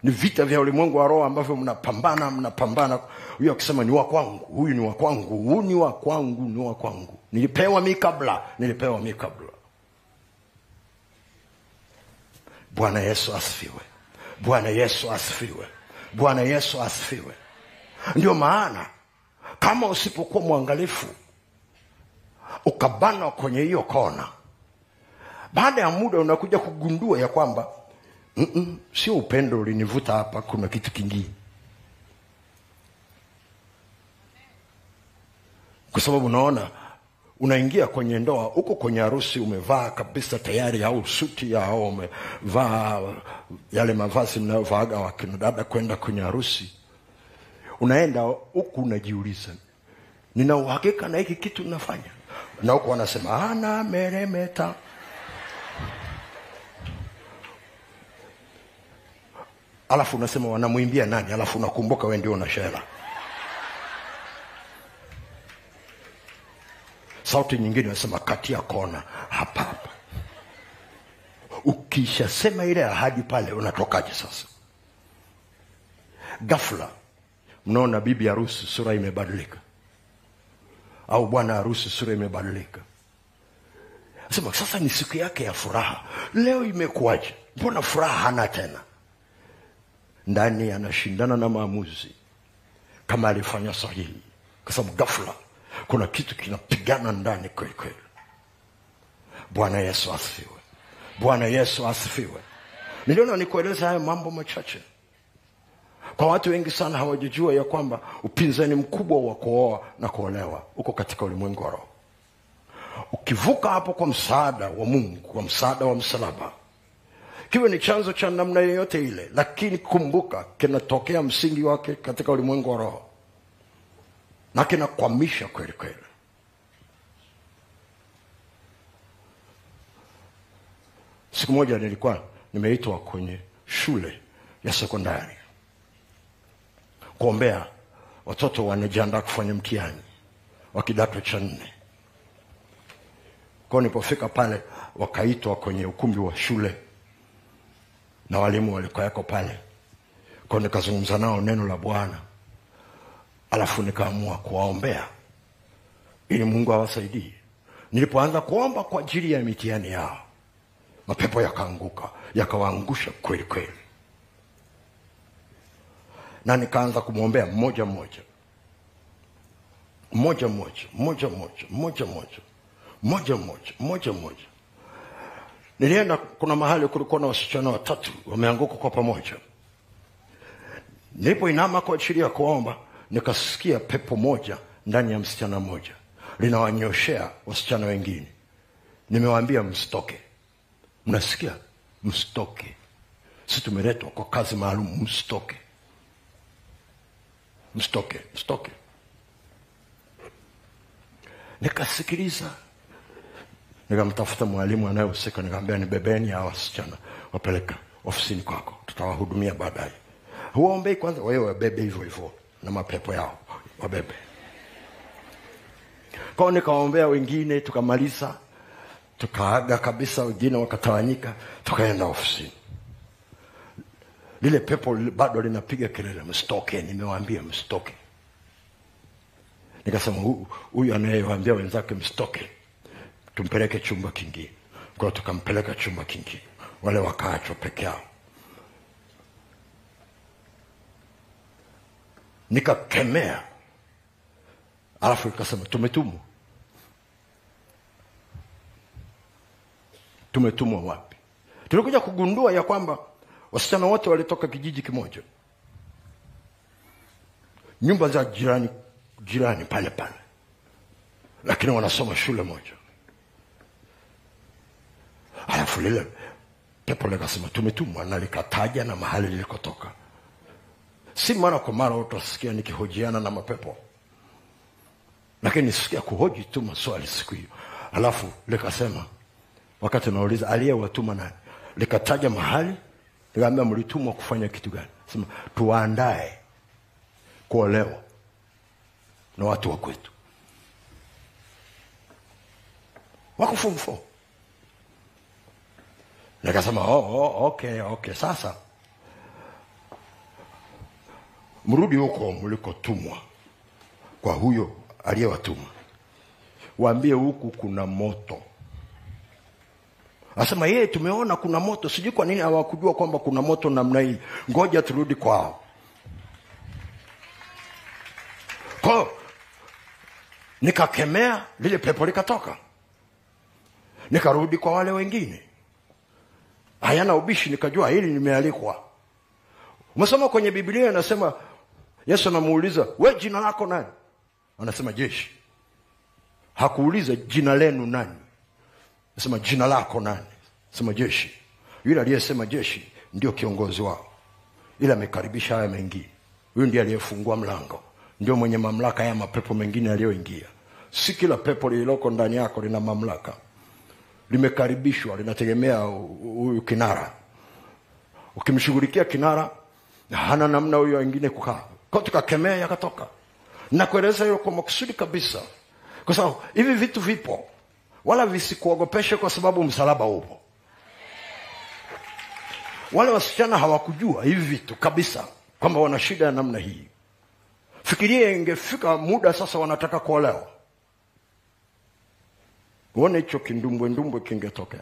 Ni vita vya ulimwengu wa roho ambavyo mnapambana. Huyu akisema ni wa kwangu, huyu ni wa kwangu, huyu ni wa kwangu, ni wa kwangu. Nilipewa mimi kabla. Bwana Yesu asifiwe. Bwana Yesu asifiwe. Bwana Yesu asifiwe. Ndio maana kama usipokuwa mwangalifu, ukabana kwenye hiyo kona, baada ya muda unakuja kugundua ya kwamba sio upendo ulinivuta hapa, kuna kitu kingine. Kwa sababu unaona, unaingia kwenye ndoa, uko kwenye harusi, umevaa kabisa tayari, au suti au umevaa yale mavazi mnayovaaga wakina dada kwenda kwenye harusi. Unaenda huku unajiuliza, nina uhakika na hiki kitu ninafanya? Na huko wanasema ana meremeta. Alafu unasema wanamuimbia nani? Alafu unakumbuka wewe ndio una shela. Sauti nyingine inasema katia kona hapa. Ukishasema ile ahadi pale, unatokaje sasa? Ghafla mnaona bibi harusi sura imebadilika. au bwana harusi sura imebadilika. Sema sasa ni siku yake ya furaha, leo imekuwaje? Mbona furaha hana tena? Ndani anashindana na maamuzi kama alifanya sahihi, kwa sababu ghafla kuna kitu kinapigana ndani kweli kweli. Bwana Yesu asifiwe. Bwana Yesu asifiwe. Niliona nikueleza haya mambo machache. Kwa watu wengi sana hawajijua ya kwamba upinzani mkubwa wa kuoa na kuolewa uko katika ulimwengu wa roho. Ukivuka hapo kwa msaada wa Mungu, kwa msaada wa msalaba, kiwe ni chanzo cha namna yoyote ile, lakini kumbuka kinatokea msingi wake katika ulimwengu wa roho na kinakwamisha kweli kweli. Siku moja nilikuwa nimeitwa kwenye shule ya sekondari kuombea watoto wanajiandaa kufanya mtihani wa kidato cha 4. Kwa nilipofika pale, wakaitwa kwenye ukumbi wa shule na walimu walikuwa yako pale. Kwa nikazungumza nao neno la Bwana, alafu nikaamua kuwaombea ili Mungu awasaidie. Nilipoanza kuomba kwa ajili ya mitihani yao, mapepo yakaanguka, yakawaangusha kweli kweli. Na nikaanza kumwombea mmoja mmoja. Nilienda, kuna mahali kulikuwa na wasichana 3 wameanguka kwa pamoja. Nilipoinama kwa ajili ya kuomba, nikasikia pepo moja ndani ya msichana mmoja linawanyoshea wasichana wengine. Nimewaambia msitoke. Mnasikia? Msitoke. Sisi tumeletwa kwa kazi maalum, msitoke. Msitoke. Nikasikiliza. Nikamtafuta mwalimu anayehusika, nikamwambia nibebeni hawa wasichana wapeleka ofisini kwako, tutawahudumia baadaye. Huombei kwanza, wewe wabebe hivyo hivyo na mapepo yao wabebe. Kwa nikaombea wengine, tukamaliza, tukaaga kabisa, wengine wakatawanyika, tukaenda ofisini. Lile pepo bado linapiga kelele, msitoke, nimewaambia msitoke. Nikasema huyu anayewaambia wenzake msitoke, tumpeleke chumba kingine. Kwa tukampeleka chumba kingine, wale wakaachwa peke yao. Nikakemea, alafu nikasema tumetumwa wapi? Tulikuja kugundua ya kwamba wasichana wote walitoka kijiji kimoja, nyumba za jirani pale pale, lakini wanasoma shule moja. Alafu lile pepo likasema tumetumwa, na likataja na mahali lilikotoka. Si mara kwa mara utasikia nikihojiana na mapepo, lakini nisikia kuhoji tu maswali siku hiyo. Alafu likasema, wakati nauliza aliyewatuma nani, likataja mahali, likaambia mlitumwa kufanya kitu gani? Sema tuandae kuolewa na watu wa kwetu. Wako form 4. Nikasema okay, sasa mrudi huko mlikotumwa kwa huyo aliyewatuma. Waambie huku kuna moto. Asema yeye tumeona kuna moto, sijui kwa nini hawakujua kwamba kuna moto namna hii. Ngoja turudi kwao. Kwa nikakemea, lile pepo likatoka. Nikarudi kwa wale wengine. Hayana ubishi, nikajua hili nimealikwa. Umesoma kwenye Biblia inasema, Yesu anamuuliza, "We jina lako nani?" Anasema Jeshi. Hakuuliza jina lenu nani. Anasema jina lako nani? Anasema Jeshi. Yule aliyesema Jeshi ndio kiongozi wao. Ila amekaribisha haya mengine. Huyu ndiye aliyefungua mlango. Ndio mwenye mamlaka ya mapepo mengine aliyoingia. Si kila pepo lililoko ndani yako lina mamlaka. Limekaribishwa, linategemea huyu kinara. Ukimshughulikia kinara, hana namna huyo wengine kukaa. Kwa tukakemea yakatoka. Na kueleza hiyo kwa makusudi kabisa. Kwa sababu hivi vitu vipo, wala visikuogopeshe kwa sababu msalaba upo. Wale wasichana hawakujua hivi vitu kabisa, kwamba wana shida ya namna hii. Fikiria ingefika muda sasa wanataka kuolewa. Uone hicho kindumbwe kingetokea.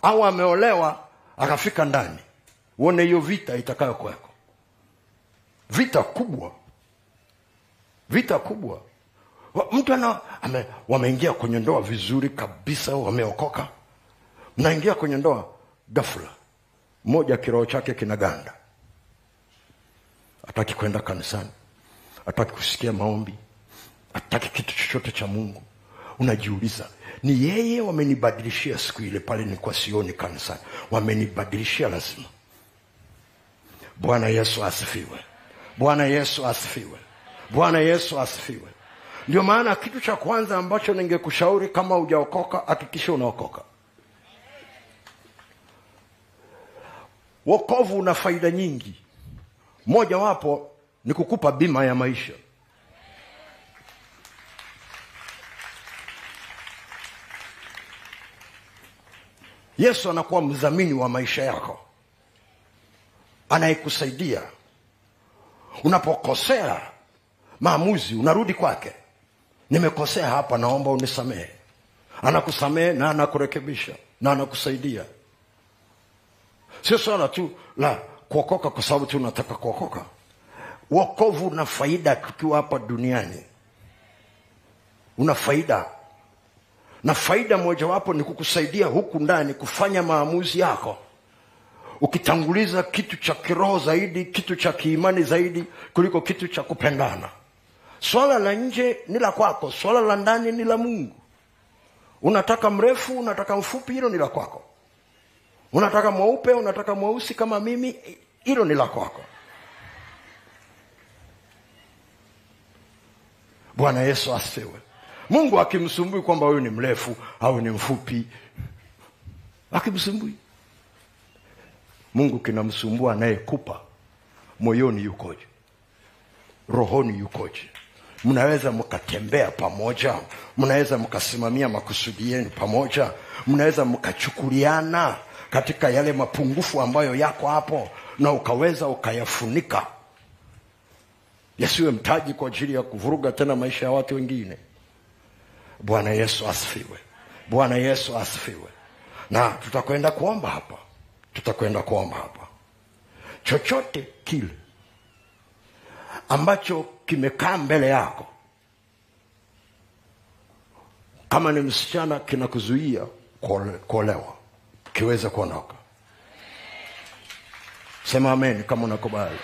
Au ameolewa akafika ndani, uone hiyo vita itakayo kwako. Vita kubwa. Mtu wameingia kwenye ndoa vizuri kabisa, wameokoka. Mnaingia kwenye ndoa, ghafla mmoja kiroho chake kinaganda. Hataki kwenda kanisani, hataki kusikia maombi, hataki kitu chochote cha Mungu. Unajiuliza, ni yeye wamenibadilishia siku ile pale nilikuwa sioni kanisani. Wamenibadilishia lazima. Bwana Yesu asifiwe. Bwana Yesu asifiwe. Bwana Yesu asifiwe. Ndio maana kitu cha kwanza ambacho ningekushauri kama hujaokoka, hakikisha unaokoka. Wokovu una faida nyingi. Moja wapo ni kukupa bima ya maisha. Yesu anakuwa mdhamini wa maisha yako, anayekusaidia. Unapokosea maamuzi, unarudi kwake. Nimekosea hapa, naomba unisamehe. Anakusamehe na anakurekebisha na anakusaidia. Sio swala tu la kuokoka kwa sababu tu unataka kuokoka. Wokovu una faida tukiwa hapa duniani. Una faida. Na faida moja wapo ni kukusaidia huku ndani kufanya maamuzi yako, ukitanguliza kitu cha kiroho zaidi, kitu cha kiimani zaidi kuliko kitu cha kupendana. Swala la nje ni la kwako, swala la ndani ni la Mungu. Unataka mrefu, unataka mfupi, hilo ni la kwako. Unataka mweupe, unataka mweusi kama mimi, hilo ni la kwako. Bwana Yesu asifiwe. Mungu akimsumbui kwamba huyu ni mrefu au ni mfupi, akimsumbui. Mungu kinamsumbua anayekupa moyoni yukoje, rohoni yukoje. Mnaweza mkatembea pamoja, mnaweza mkasimamia makusudi yenu pamoja, mnaweza mkachukuliana katika yale mapungufu ambayo yako hapo, na ukaweza ukayafunika, yasiwe mtaji kwa ajili ya kuvuruga tena maisha ya watu wengine. Bwana Yesu asifiwe. Bwana Yesu asifiwe. Na tutakwenda kuomba hapa. Chochote kile ambacho kimekaa mbele yako, kama ni msichana kinakuzuia kuolewa, kiweze kuondoka. Sema amen kama unakubali.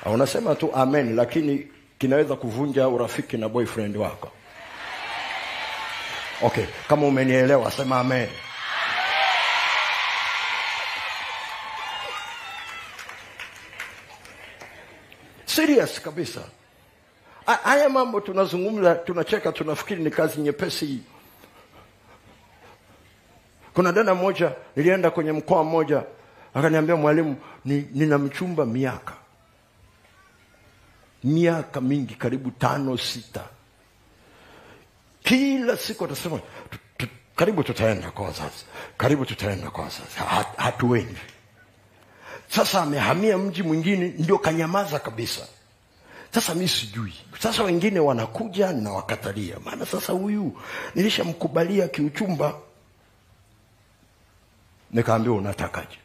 Au unasema tu amen, lakini kinaweza kuvunja urafiki na boyfriend wako. Okay, kama umenielewa sema amen. Serious kabisa. Haya mambo tunazungumza, tunacheka, tunafikiri ni kazi nyepesi. Kuna dada mmoja nilienda kwenye mkoa mmoja, akaniambia, mwalimu, nina mchumba miaka mingi, karibu 5-6. Kila siku atasema karibu tutaenda kwa wazazi, karibu tutaenda kwa wazazi. Hatuendi. Sasa amehamia mji mwingine, ndio kanyamaza kabisa. Sasa mimi sijui. Sasa wengine wanakuja na wakatalia. Maana sasa huyu nilishamkubalia kiuchumba. Nikaambia, unatakaje?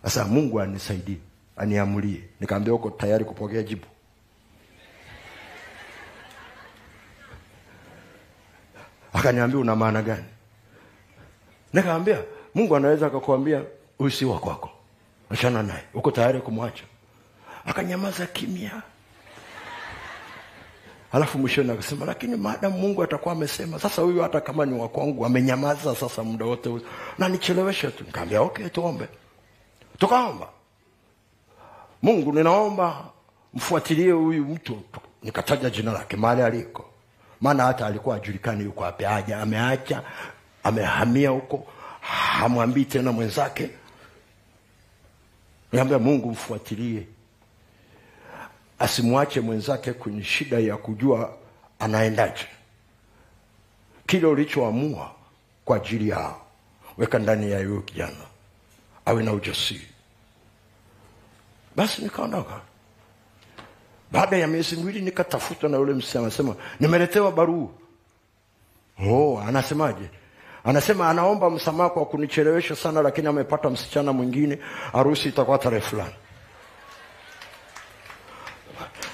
Sasa Mungu anisaidie, aniamulie. Nikaambia, uko tayari kupokea jibu? Akaniambia, una maana gani? Nikaambia, Mungu anaweza akakwambia usi wa kwako, achana naye, uko tayari kumwacha? Akanyamaza kimya. Alafu mwishoni akasema, lakini madam Mungu atakuwa amesema, sasa huyu hata kama ni wa kwangu amenyamaza sasa muda wote na nichelewesha tu. Nikamwambia, okay, tuombe. Tukaomba. Mungu, ninaomba mfuatilie huyu mtu. Nikataja jina lake, mahali aliko. Maana hata alikuwa ajulikani yuko wapi, ameacha, amehamia huko, hamwambii tena mwenzake. Nikamwambia, Mungu mfuatilie, asimwache mwenzake kwenye shida ya kujua anaendaje. Kile ulichoamua kwa ajili yao, weka ndani ya yule kijana, awe na ujasiri. Basi nikaondoka. Baada ya miezi miwili nikatafuta na yule msichana, anasema nimeletewa barua. Anasemaje? Anasema anaomba msamaha kwa kunichelewesha sana, lakini amepata msichana mwingine, harusi itakuwa tarehe fulani.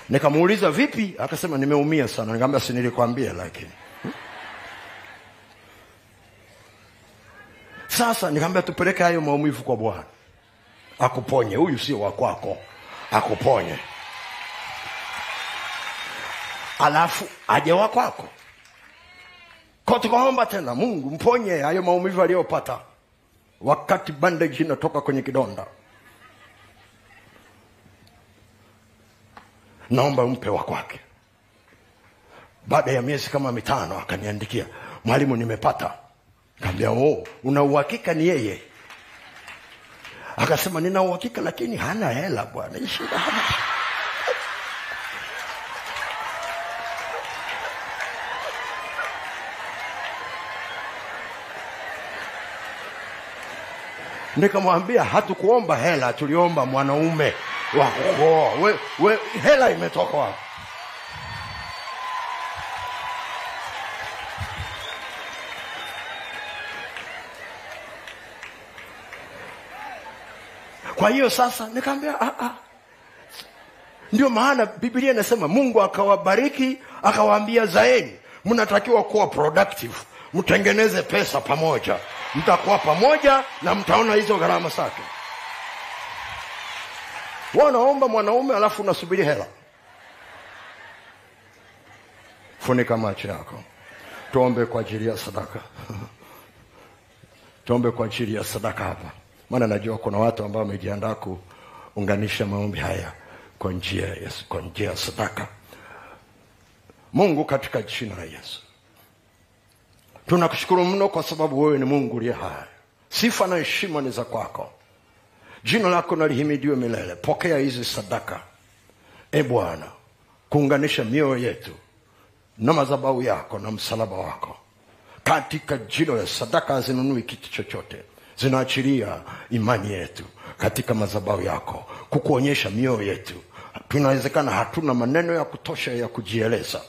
Nikamuuliza vipi? Akasema nimeumia sana. Nikamwambia si nilikwambia lakini. Sasa nikamwambia tupeleke hayo maumivu kwa Bwana. Akuponye, huyu sio wa kwako. Akuponye. Alafu aje wa kwako. Kwa tukaomba tena, Mungu mponye hayo maumivu aliyopata wakati bandage inatoka kwenye kidonda. Naomba umpe wa kwake. Baada ya miezi kama 5 akaniandikia, mwalimu nimepata. Nikamwambia una uhakika ni yeye? Akasema nina uhakika lakini hana hela bwana. Nikamwambia hatukuomba hela, tuliomba mwanaume wa kuoa. We hela imetoka wapi? Kwa hiyo sasa nikamwambia ndio maana Biblia inasema Mungu akawabariki, akawaambia zaeni, mnatakiwa kuwa productive, mtengeneze pesa pamoja, mtakuwa pamoja na mtaona hizo gharama zake. Wanaomba mwanaume alafu unasubiri hela. Funika macho yako. Tuombe kwa ajili ya sadaka. Tuombe kwa ajili ya sadaka hapa. Maana najua kuna watu ambao wamejiandaa kuunganisha maombi haya kwa njia ya Yesu, kwa njia ya sadaka. Mungu katika jina la Yesu, tunakushukuru mno kwa sababu wewe ni Mungu uliye hai. Sifa na heshima ni za kwako. Jina lako na lihimidiwe milele. Pokea hizi sadaka, Bwana, kuunganisha mioyo yetu na madhabahu yako na msalaba wako. Katika jina la sadaka hazinunui kitu chochote, zinaachilia imani yetu katika madhabahu yako, kukuonyesha mioyo yetu. Tunawezekana hatuna maneno ya kutosha ya kujieleza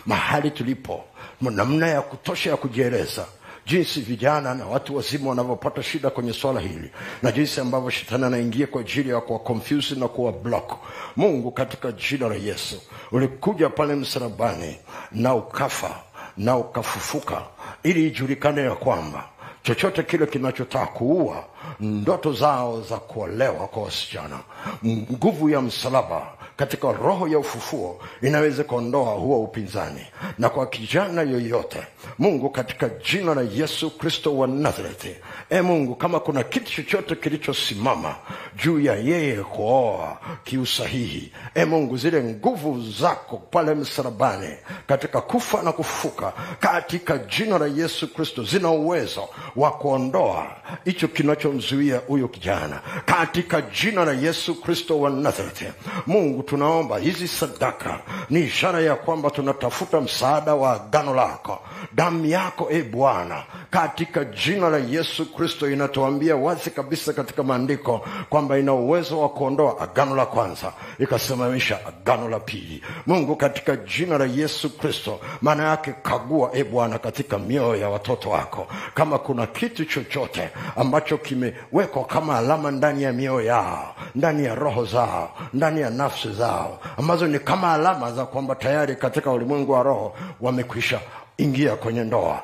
mahali tulipo, namna ya kutosha ya kujieleza jinsi vijana na watu wazima wanavyopata shida kwenye swala hili, na jinsi ambavyo shetani anaingia kwa ajili ya kuwa confuse na kuwa block. Mungu katika jina la Yesu, ulikuja pale msalabani na ukafa na ukafufuka ili ijulikane ya kwamba chochote kile kinachotaka kuua ndoto zao za kuolewa kwa wasichana, nguvu ya msalaba katika roho ya ufufuo inaweza kuondoa huo upinzani. Na kwa kijana yoyote, Mungu katika jina la Yesu Kristo wa Nazareti, Mungu, kama kuna kitu chochote kilichosimama juu ya yeye kuoa kiusahihi, Mungu, zile nguvu zako pale msalabani katika kufa na kufuka, katika jina la Yesu Kristo zina uwezo wa kuondoa hicho kinachomzuia huyo kijana, katika jina la Yesu Kristo wa Nazareti. Mungu, tunaomba hizi sadaka ni ishara ya kwamba tunatafuta msaada wa agano lako, damu yako Bwana, katika jina la Yesu Kristo. Inatuambia wazi kabisa katika maandiko kwamba ina uwezo wa kuondoa agano la kwanza ikasimamisha agano la pili. Mungu, katika jina la Yesu Kristo, maana yake kagua Bwana katika mioyo ya watoto wako, kama kuna kitu chochote ambacho kimewekwa kama alama ndani ya mioyo yao, ndani ya roho zao, ndani ya nafsi zao, ambazo ni kama alama za kwamba tayari katika ulimwengu wa roho wamekwisha ingia kwenye ndoa.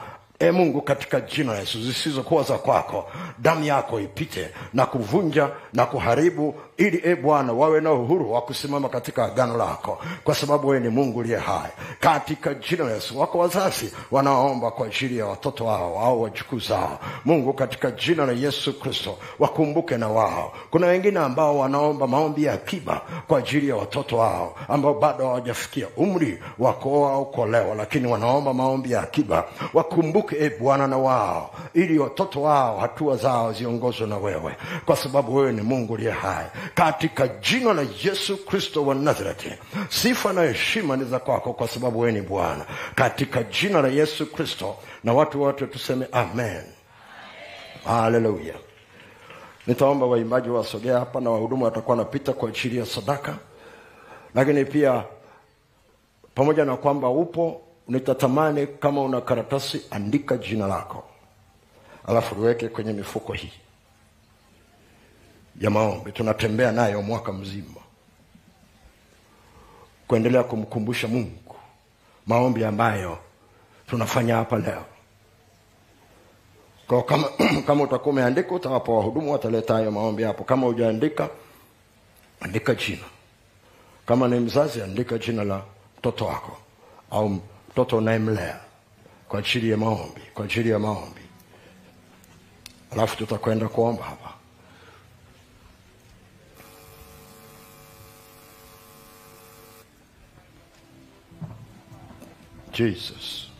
Mungu, katika jina la Yesu, zisizokuwa za kwako, damu yako ipite na kuvunja na kuharibu, ili Bwana wawe na uhuru wa kusimama katika agano lako, kwa sababu wewe ni Mungu uliye hai. Katika jina la Yesu, wako wazazi wanaomba kwa ajili ya watoto wao au wajukuu zao, Mungu, katika jina la Yesu Kristo, wakumbuke na wao. Kuna wengine ambao wanaomba maombi ya akiba kwa ajili ya watoto wao ambao bado hawajafikia umri wa kuoa au kuolewa, lakini wanaomba maombi ya akiba. Wakumbuke Bwana na wao, ili watoto wao hatua zao ziongozwe na wewe, kwa sababu wewe ni Mungu uliye hai. Katika jina la Yesu Kristo wa Nazareti, sifa na heshima ni za kwako, kwa sababu wewe ni Bwana, katika jina la Yesu Kristo. Na watu wote tuseme amen. Haleluya. Nitaomba waimbaji wasogea hapa na wahudumu watakuwa wanapita kwa ajili ya sadaka. Lakini pia pamoja na kwamba upo, nitatamani kama una karatasi, andika jina lako, alafu liweke kwenye mifuko hii ya maombi. Tunatembea nayo mwaka mzima kuendelea kumkumbusha Mungu maombi ambayo tunafanya hapa leo. Kwa kama utakuwa umeandika, utawapa wahudumu, wataleta hayo maombi hapo. Kama hujaandika, andika jina. Kama ni mzazi, andika jina la mtoto wako au mtoto unayemlea kwa ajili ya maombi, kwa ajili ya maombi. Alafu tutakwenda kuomba hapa. Jesus.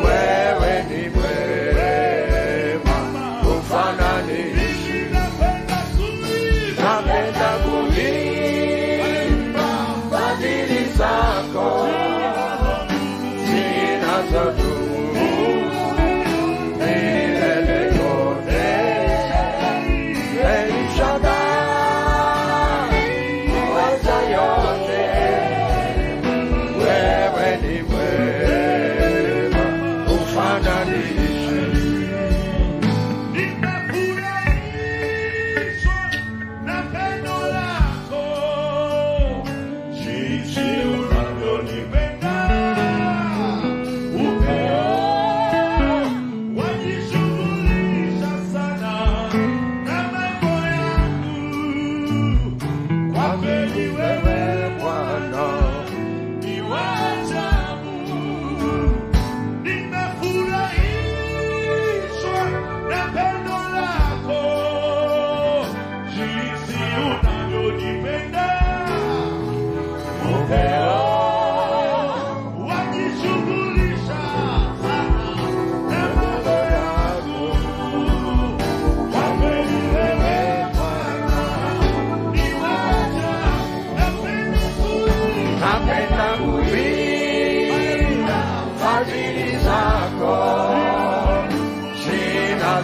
Wewe ni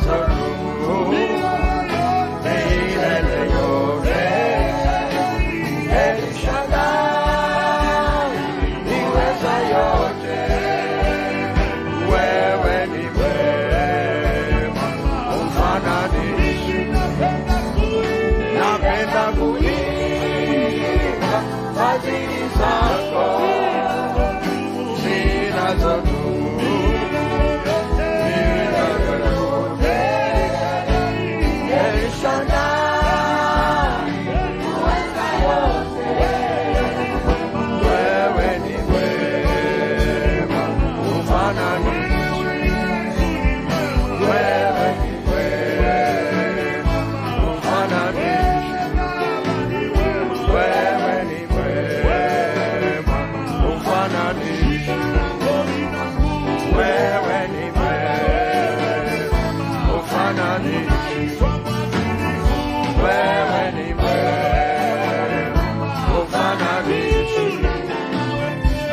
zinazodumu milele yote. El Shaddai, niweza yote. Wewe ni mwema, umfananishi. Napenda kuimba fadhili zako zinazodumu milele yote. El Shaddai, niweza yote. Wewe ni mwema, umfananishi. Wewe ni mwema, umfananishi. Wewe ni mwema, umfananishi. Wewe ni mwema, umfananishi. Wewe ni mwema, umfananishi.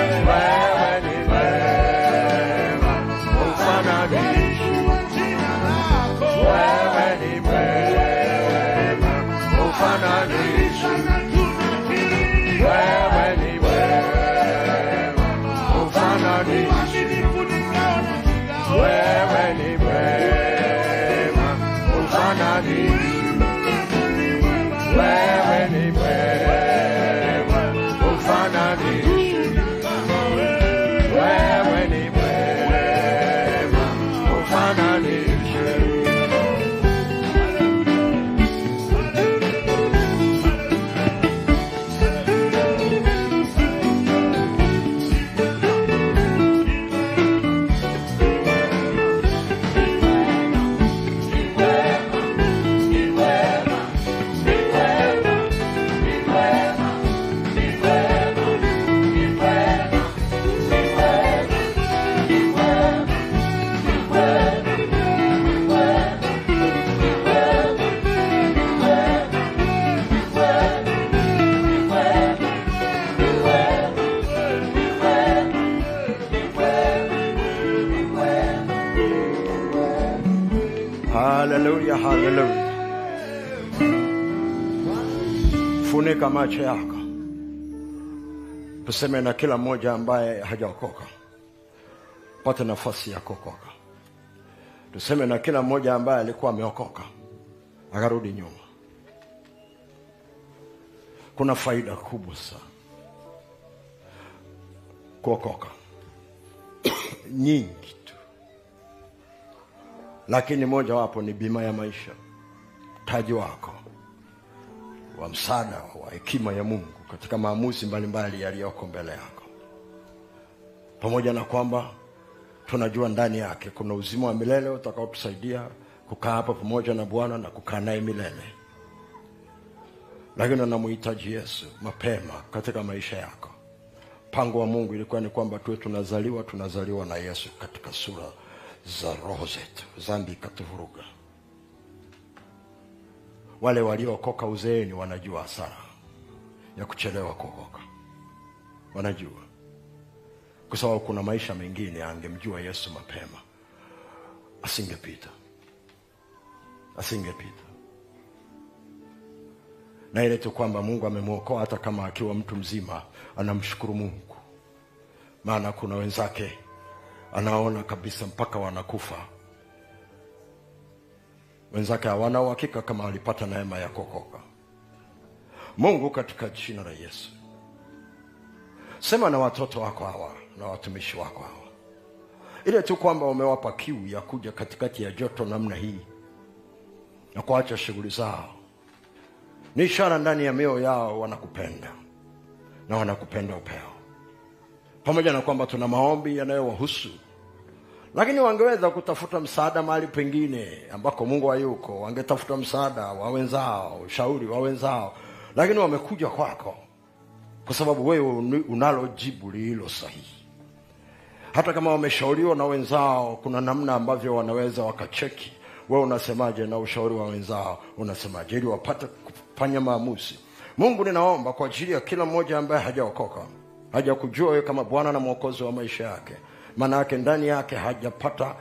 Wewe ni mwema, umfananishi. Wewe ni mwema, umfananishi. Wewe ni mwema, umfananishi. Wewe ni mwema, umfananishi. Wewe ni mwema, umfananishi. Wewe ni mwema, umfananishi. Haleluya, haleluya. Funika macho yako. Tuseme na kila mmoja ambaye hajaokoka pata nafasi ya kuokoka. Tuseme na kila mmoja ambaye alikuwa ameokoka akarudi nyuma. Kuna faida kubwa sana kuokoka. Nyingi tu. Lakini moja wapo ni bima ya maisha. Taji wako wa msaada wa hekima ya Mungu katika maamuzi mbalimbali yaliyoko mbele yako. Pamoja na kwamba tunajua ndani yake kuna uzima wa milele utakaotusaidia kukaa hapa pamoja na Bwana na kukaa naye milele. Lakini unamhitaji Yesu mapema katika maisha yako. Pango wa Mungu ilikuwa ni kwamba tuwe tunazaliwa na Yesu katika sura za roho zetu. Dhambi ikatuvuruga. Wale waliokoka uzeeni wanajua hasara ya kuchelewa kuokoka. Wanajua. Kwa sababu kuna maisha mengine angemjua Yesu mapema asingepita. Na ile tu kwamba Mungu amemuokoa hata kama akiwa mtu mzima, anamshukuru Mungu. Maana kuna wenzake anaona kabisa mpaka wanakufa. Wenzake hawana uhakika kama walipata neema ya kuokoka. Mungu katika jina la Yesu, sema na watoto wako hawa na watumishi wako hawa. Ile tu kwamba umewapa kiu ya kuja katikati ya joto namna hii na kuacha shughuli zao, ni ishara ndani ya mioyo yao wanakupenda na wanakupenda upeo. Pamoja na kwamba tuna maombi yanayowahusu, lakini wangeweza kutafuta msaada mahali pengine ambako Mungu hayuko. Wangetafuta msaada wa wenzao, ushauri wa wenzao, lakini wamekuja kwako kwa sababu wewe unalo jibu lililo sahihi. Hata kama wameshauriwa na wenzao, kuna namna ambavyo wanaweza wakacheki wewe unasemaje na ushauri wa wenzao unasemaje, ili wapate kufanya maamuzi. Mungu, ninaomba kwa ajili ya kila mmoja ambaye hajaokoka, hajakujua wewe kama Bwana na Mwokozi wa maisha yake. Maana yake ndani yake hajapata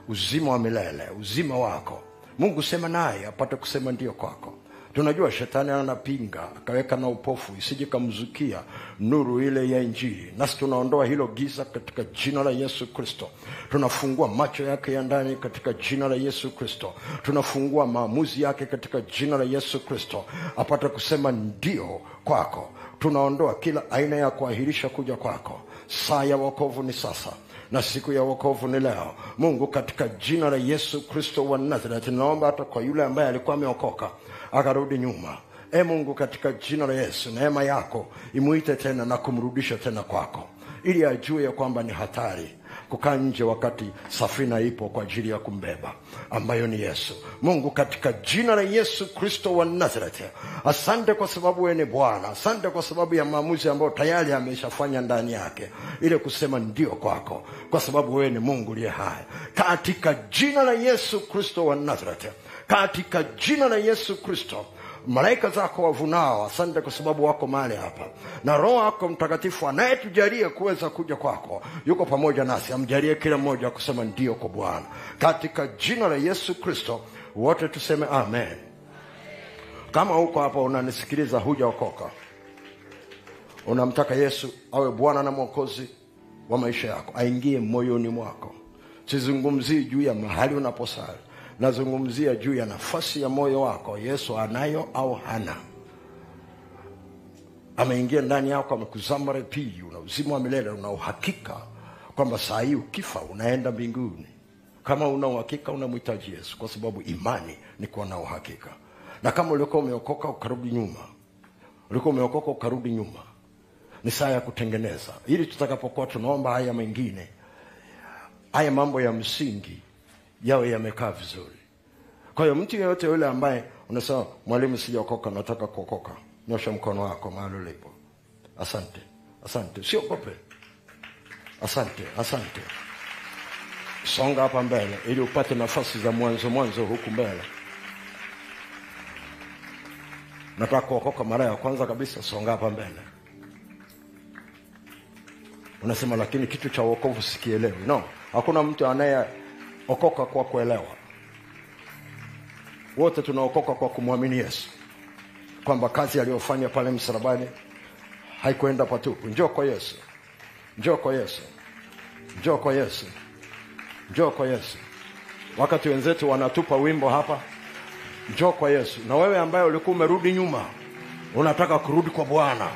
uzima wa milele, uzima wako. Mungu sema naye apate kusema ndio kwako. Tunajua shetani anapinga, akaweka na upofu isije kumzukia nuru ile ya Injili. Nasi tunaondoa hilo giza katika jina la Yesu Kristo. Tunafungua macho yake ya ndani katika jina la Yesu Kristo. Tunafungua maamuzi yake katika jina la Yesu Kristo, apate kusema ndio kwako. Tunaondoa kila aina ya kuahirisha kuja kwako. Saa ya wokovu ni sasa, na siku ya wokovu ni leo. Mungu, katika jina la Yesu Kristo wa Nazareth, naomba hata kwa yule ambaye alikuwa ameokoka akarudi nyuma, Mungu, katika jina la Yesu, neema yako imuite tena na kumrudisha tena kwako, ili ajue ya kwamba ni hatari kukaa nje wakati safina ipo kwa ajili ya kumbeba, ambayo ni Yesu. Mungu, katika jina la Yesu Kristo wa Nazareth, asante kwa sababu wewe ni Bwana. Asante kwa sababu ya maamuzi ambayo tayari ameshafanya ndani yake, ile kusema ndio kwako, kwa sababu wewe ni Mungu aliye hai. Katika jina la Yesu Kristo wa Nazareth, katika jina la Yesu Kristo, malaika zako wavunao, asante kwa sababu wako mahali hapa, na Roho yako Mtakatifu anayetujalia kuweza kuja kwako yuko pamoja nasi. Amjalie kila mmoja kusema ndio kwa Bwana, katika jina la Yesu Kristo. Wote tuseme amen. Kama uko hapa unanisikiliza hujaokoka, unamtaka Yesu awe Bwana na Mwokozi wa maisha yako, aingie moyoni mwako. Sizungumzii juu ya mahali unaposali, nazungumzia juu ya nafasi ya moyo wako. Yesu anayo au hana? Ameingia ndani yako, amekuzama pili, una uzima wa milele, una uhakika kwamba saa hii ukifa unaenda mbinguni. Kama una uhakika, unamhitaji Yesu, kwa sababu imani ni kuwa na uhakika. Na kama ulikuwa umeokoka ukarudi nyuma, ni saa ya kutengeneza, ili tutakapokuwa tunaomba haya mengine, haya mambo ya msingi yawe yamekaa vizuri. Kwa hiyo mtu yeyote yule ambaye unasema mwalimu sijaokoka, nataka kuokoka, nyosha mkono wako mahali ulipo. Asante, usiogope. Asante. Songa hapa mbele ili upate nafasi za mwanzo huku mbele. Nataka kuokoka mara ya kwanza kabisa, songa hapa mbele. Unasema lakini kitu cha wokovu sikielewi. No, hakuna mtu anayeokoka kwa kuelewa. Wote tunaokoka kwa kumwamini Yesu, kwamba kazi aliyofanya pale msalabani haikuenda patupu. Njoo kwa Yesu. Wakati wenzetu wanatupa wimbo hapa, njoo kwa Yesu. Na wewe ambaye ulikuwa umerudi nyuma, unataka kurudi kwa Bwana,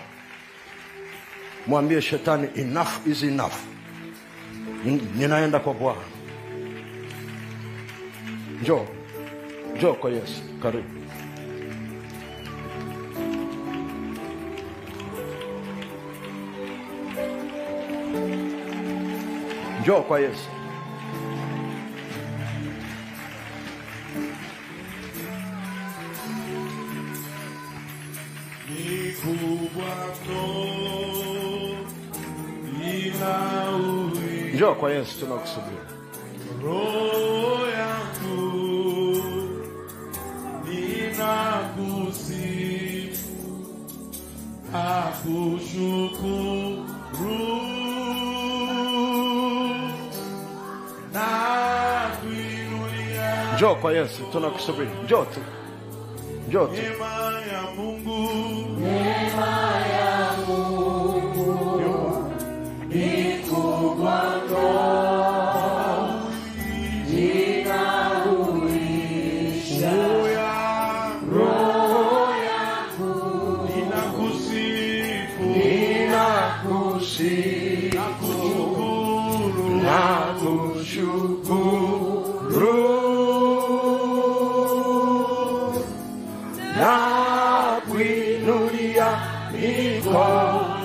mwambie shetani enough is enough. Ninaenda kwa Bwana. Njoo kwa Yesu. Karibu. Njoo kwa Yesu. Njoo kwa Yesu, tunakusubiri. Roho yangu ninakusifu, akushukuru na kuinulia. Njoo kwa Yesu, tunakusubiri. Njoo tu. Neema ya Mungu ni kubwa mno, ninakuisha. Roho yangu ninakusifu, na kuinulia mikono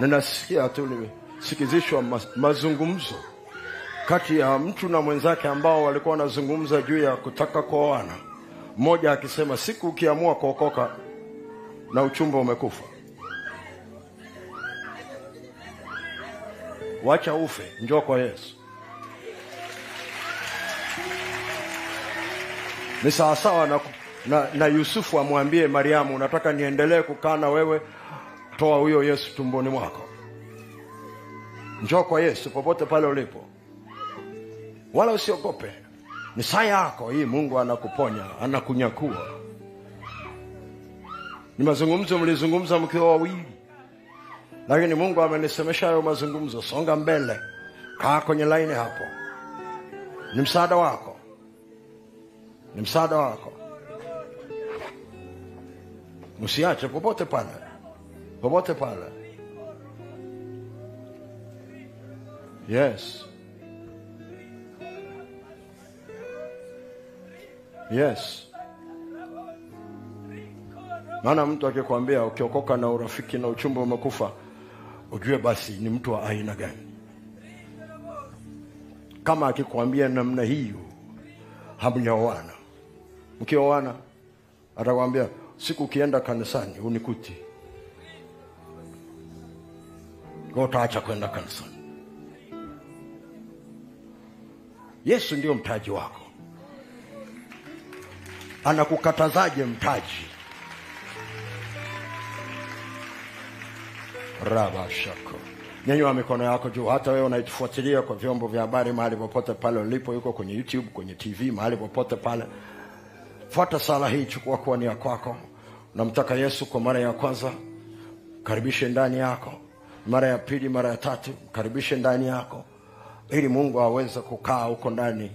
Ninasikia tu nimesikizishwa mazungumzo kati ya mtu na mwenzake ambao walikuwa wanazungumza juu ya kutaka kuoana. Mmoja akisema siku ukiamua kuokoka na uchumba umekufa, wacha ufe, njoo kwa Yesu. Ni sawasawa na Yusufu amwambie Mariamu, unataka niendelee kukaa na wewe? Toa huyo Yesu tumboni mwako, njoo kwa Yesu popote pale ulipo, wala usiogope. Ni saa yako hii, Mungu anakuponya, anakunyakua. Ni mazungumzo mlizungumza mkiwa wawili, lakini Mungu amenisemesha hayo mazungumzo. Songa mbele, kaa kwenye line hapo. Ni msaada wako, ni msaada wako. Usiache popote pale, popote pale. Yes. Yes. Maana mtu akikwambia ukiokoka na urafiki na uchumba umekufa, ujue basi ni mtu wa aina gani. Kama akikwambia namna hiyo, hamjaoana. Mkioana atakwambia siku ukienda kanisani unikuti, kwa utaacha kwenda kanisani. Yesu ndio mtaji wako. Anakukatazaje mtaji? Raba shako. Nyanyua mikono yako juu. Hata wewe unaitufuatilia kwa vyombo vya habari mahali popote pale ulipo, yuko kwenye YouTube, kwenye TV, mahali popote pale. Fuata sala hii, chukua kuwa ni ya kwako. Unamtaka Yesu kwa mara ya kwanza, karibishe ndani yako. Mara ya pili, mara ya tatu, karibishe ndani yako, ili Mungu aweze kukaa huko ndani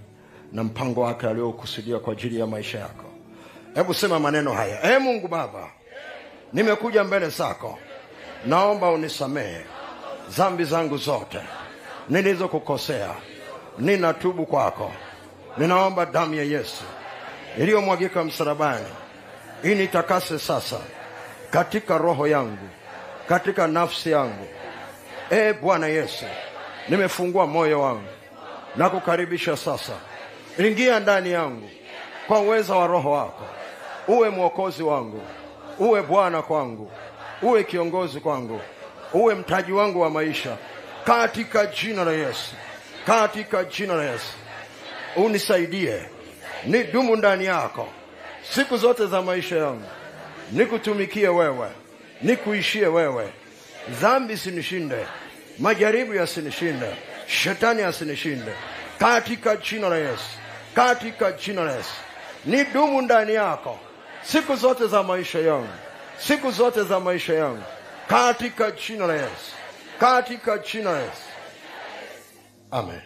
na mpango wake aliokusudia kwa ajili ya maisha yako. Hebu sema maneno haya. Mungu Baba, nimekuja mbele zako, naomba unisamehe dhambi zangu zote nilizokukosea. Ninatubu kwako. Ninaomba damu ya Yesu iliyomwagika msalabani initakase sasa katika roho yangu, katika nafsi yangu. Bwana Yesu, nimefungua moyo wangu na kukaribisha sasa. Ingia ndani yangu kwa uweza wa roho wako. Uwe mwokozi wangu, uwe Bwana kwangu, uwe kiongozi kwangu, uwe mtaji wangu wa maisha, katika jina la Yesu, katika jina la Yesu. Unisaidie nidumu ndani yako siku zote za maisha yangu, nikutumikie wewe, nikuishie wewe. Dhambi sinishinde, majaribu yasinishinde, shetani asinishinde, katika jina la Yesu, katika jina la Yesu. Nidumu ndani yako siku zote za maisha yangu, siku zote za maisha yangu, katika jina la Yesu, katika jina la Yesu. Amen.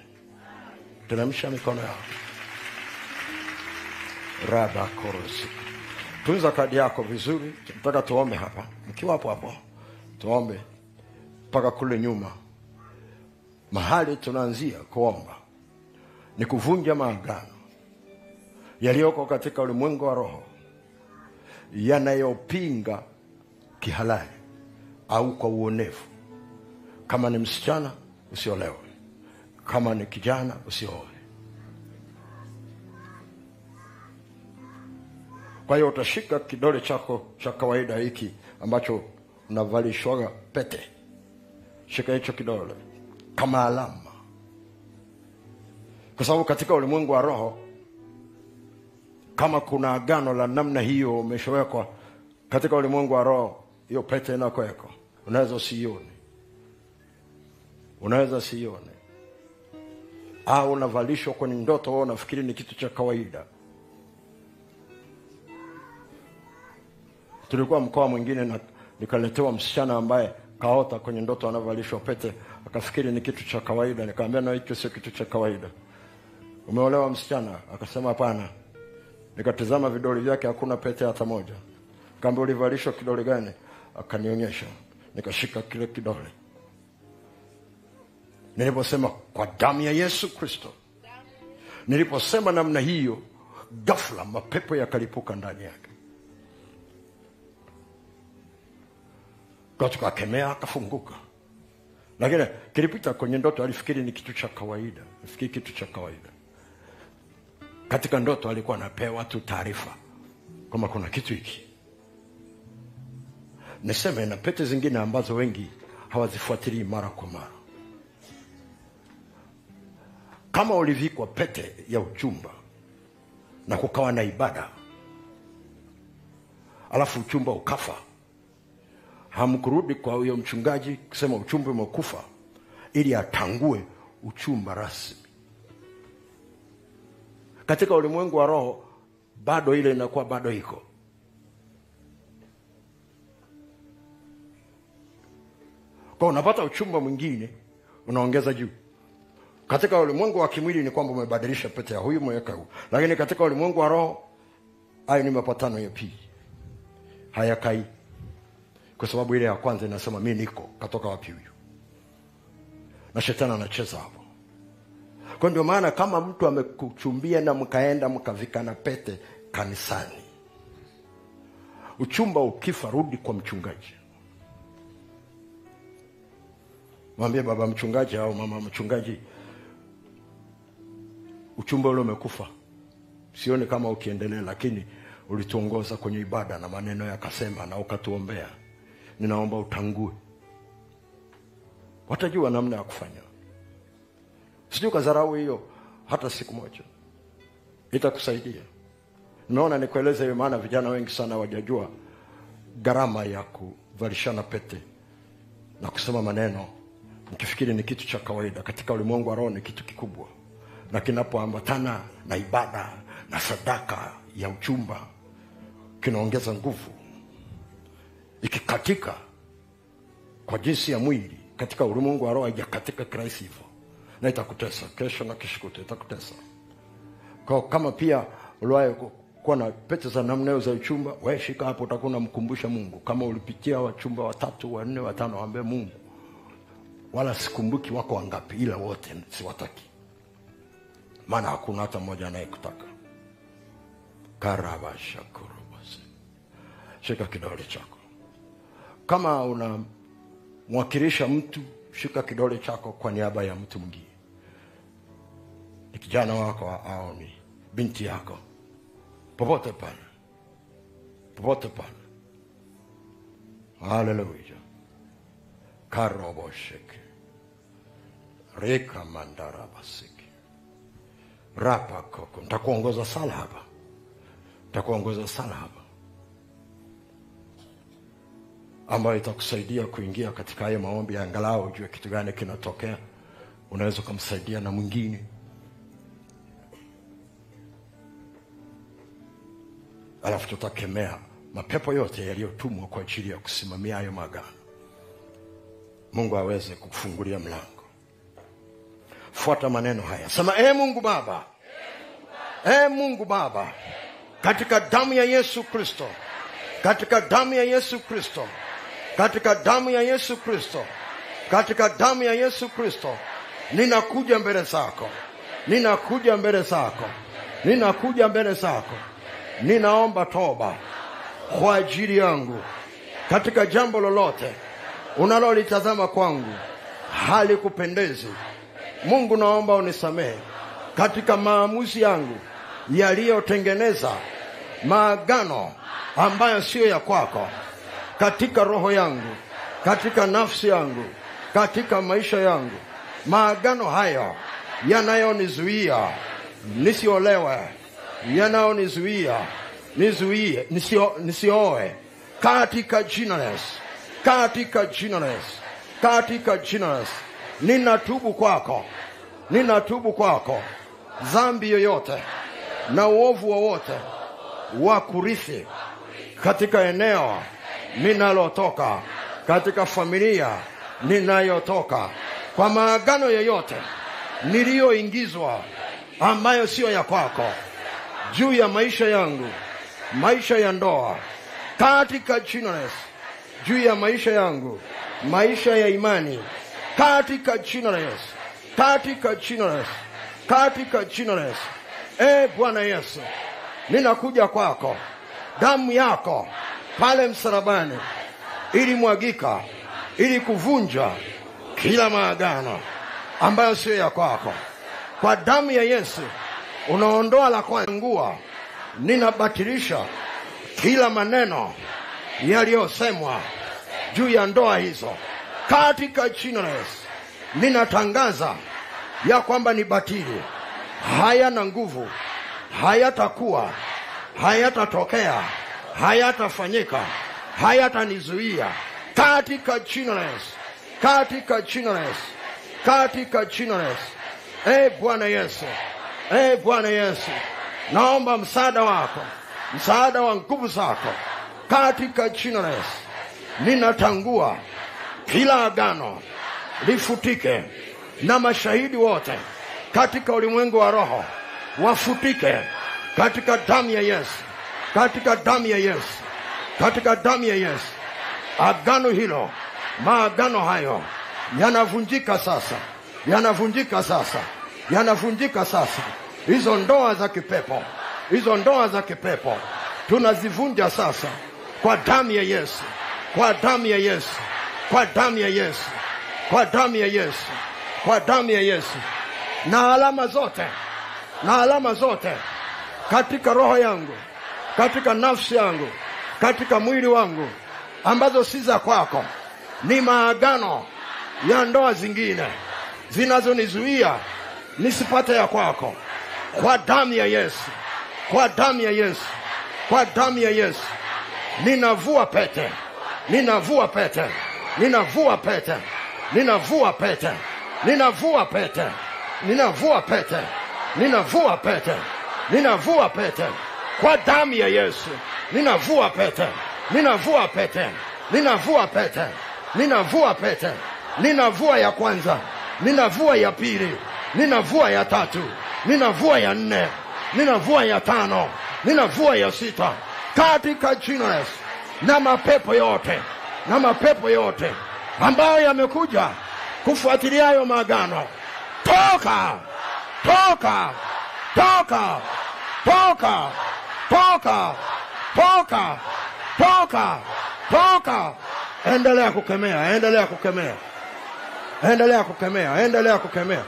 Teremsha mikono yako. Rada korosi. Tunza kadi yako vizuri. Nataka tuombe hapa. Mkiwa hapo hapo, tuombe mpaka kule nyuma. Mahali tunaanzia kuomba ni kuvunja maagano yaliyoko katika ulimwengu wa roho, yanayopinga kihalali au kwa uonevu. Kama ni msichana, usiolewe. Kama ni kijana, usioe. Kwa hiyo utashika kidole chako cha kawaida hiki ambacho unavalishwa pete. Shika hicho kidole kama alama. Kwa sababu katika ulimwengu wa roho, kama kuna agano la namna hiyo umeshawekwa katika ulimwengu wa roho, hiyo pete inakweko. Unaweza usione. Unaweza usione. Au unavalishwa kwenye ndoto, wewe unafikiri ni kitu cha kawaida. Tulikuwa mkoa mwingine na nikaletewa msichana ambaye kaota kwenye ndoto anavalishwa pete, akafikiri ni kitu cha kawaida. Nikamwambia na hicho sio kitu cha kawaida. Umeolewa msichana? Akasema hapana. Nikatazama vidole vyake, hakuna pete hata moja. Nikamwambia ulivalishwa kidole gani? Akanionyesha. Nikashika kile kidole. Niliposema kwa damu ya Yesu Kristo, niliposema namna hiyo, ghafla mapepo yakalipuka ndani yake. Kwa tukakemea, akafunguka. Lakini kilipita kwenye ndoto, alifikiri ni kitu cha kawaida. Alifikiri kitu cha kawaida. Katika ndoto alikuwa anapewa tu taarifa kama kuna kitu hiki. Niseme na pete zingine ambazo wengi hawazifuatilii mara kwa mara. Kama ulivikwa pete ya uchumba na kukawa na ibada, alafu uchumba ukafa, hamkurudi kwa huyo mchungaji kusema uchumba umekufa ili atangue uchumba rasmi. Katika ulimwengu wa roho bado ile inakuwa bado iko. Kwa unapata uchumba mwingine unaongeza juu. Katika ulimwengu wa kimwili ni kwamba umebadilisha pete ya huyu umeweka huyu. Lakini katika ulimwengu wa roho hayo ni mapatano ya pili. Hayakai. Kwa sababu ile ya kwanza inasema mimi niko, katoka wapi huyu? Na shetani anacheza hapo. Kwa ndio maana kama mtu amekuchumbia na mkaenda mkavikana pete kanisani, uchumba ukifa, rudi kwa mchungaji. Mwambie baba mchungaji au mama mchungaji, uchumba ule umekufa. Sioni kama ukiendelea, lakini ulituongoza kwenye ibada na maneno yakasema na ukatuombea. Ninaomba utangue. Watajua namna ya kufanya. Sijui kazarau hiyo hata siku moja. Itakusaidia. Naona nikueleze hiyo, maana vijana wengi sana wajajua gharama ya kuvalishana pete na kusema maneno. Mkifikiri ni kitu cha kawaida, katika ulimwengu wa roho ni kitu kikubwa. Na kinapoambatana na ibada na sadaka ya uchumba kinaongeza nguvu. Ikikatika kwa jinsi ya mwili katika ulimwengu wa roho haijakatika kirahisi hivyo, na itakutesa kesho na kesho itakutesa. Kwa kama pia uliwahi kuwa na pete za namna za uchumba, wewe shika hapo, utakuwa unamkumbusha Mungu. Kama ulipitia wachumba 3, 4, 5, waambie Mungu, wala sikumbuki wako wangapi, ila wote siwataki. Maana hakuna hata mmoja anayekutaka. Karabasha kurubase. Shika kidole chako. Kama unamwakilisha mtu, shika kidole chako kwa niaba ya mtu mwingine. Ni kijana wako au ni binti yako. Popote pale. Popote pale. Hallelujah. Karobosheke. Reka mandara basiki. Rapa koko. Nitakuongoza sala hapa. Nitakuongoza sala hapa, ambayo itakusaidia kuingia katika haya maombi, angalau ujue kitu gani kinatokea. Unaweza kumsaidia na mwingine. Alafu tutakemea mapepo yote yaliyotumwa kwa ajili ya kusimamia hayo magano. Mungu aweze kukufungulia mlango. Fuata maneno haya. Sema, Mungu Baba. Mungu Baba. Katika damu ya Yesu Kristo. Katika damu ya Yesu Kristo. Katika damu ya Yesu Kristo. Katika damu ya Yesu Kristo. Ninakuja mbele zako. Ninakuja mbele zako. Ninakuja mbele zako. Ninaomba toba kwa ajili yangu. Katika jambo lolote unalolitazama kwangu halikupendezi, Mungu naomba unisamehe. Katika maamuzi yangu yaliyotengeneza maagano ambayo sio ya kwako, katika roho yangu, katika nafsi yangu, katika maisha yangu, maagano hayo yanayonizuia nisiolewe, yanayonizuia nisioe, katika jina la Yesu, katika jina la Yesu, katika jina la Yesu, ninatubu kwako, ninatubu kwako dhambi yoyote na uovu wowote wa kurithi katika eneo ninalotoka, katika familia ninayotoka, kwa maagano yoyote niliyoingizwa ambayo sio ya kwako juu ya maisha yangu, maisha ya ndoa, katika jina la Yesu, juu ya maisha yangu, maisha ya imani, katika jina la Yesu, katika jina la Yesu, katika jina la Yesu. Bwana Yesu, ninakuja kwako. Damu yako pale msalabani ilimwagika ili kuvunja kila maagano ambayo sio ya kwako. Kwa damu ya Yesu unaondoa la kuangua. Ninabatilisha kila maneno yaliyosemwa juu ya ndoa hizo katika jina la Yesu. Ninatangaza ya kwamba ni batili, hayana nguvu, hayatakuwa, hayatatokea, hayatafanyika, hayatanizuia katika jina la Yesu, katika jina la Yesu, katika jina la Yesu. Bwana Yesu, Bwana Yesu, naomba msaada wako, msaada wa nguvu zako katika jina la Yesu. Ninatangua kila agano lifutike, na mashahidi wote katika ulimwengu wa roho wafutike katika damu ya Yesu, katika damu ya Yesu, katika damu ya Yesu. Agano hilo, maagano hayo yanavunjika sasa, yanavunjika sasa, yanavunjika sasa. Hizo ndoa za kipepo, hizo ndoa za kipepo tunazivunja sasa kwa damu ya Yesu, kwa damu ya Yesu, kwa damu ya Yesu, kwa damu ya Yesu, kwa damu ya Yesu. Na alama zote, na alama zote katika roho yangu, katika nafsi yangu, katika mwili wangu ambazo si za kwako, ni maagano ya ndoa zingine zinazonizuia nisipate ya kwako. Kwa damu ya Yesu, kwa damu ya Yesu, kwa damu ya Yesu, ninavua pete, ninavua pete, ninavua pete, ninavua pete, ninavua pete, ninavua pete, ninavua pete, ninavua pete kwa damu ya Yesu. Ninavua pete, ninavua pete, ninavua pete, ninavua pete, ninavua ya kwanza, ninavua ya pili, ninavua ya tatu, ninavua ya nne, ninavua ya tano, ninavua ya sita katika jina la Yesu. Na mapepo yote, na mapepo yote ambayo yamekuja kufuatilia hayo maagano, toka, toka, toka, toka, toka, toka, toka, toka. Endelea kukemea, endelea kukemea, endelea kukemea, endelea kukemea.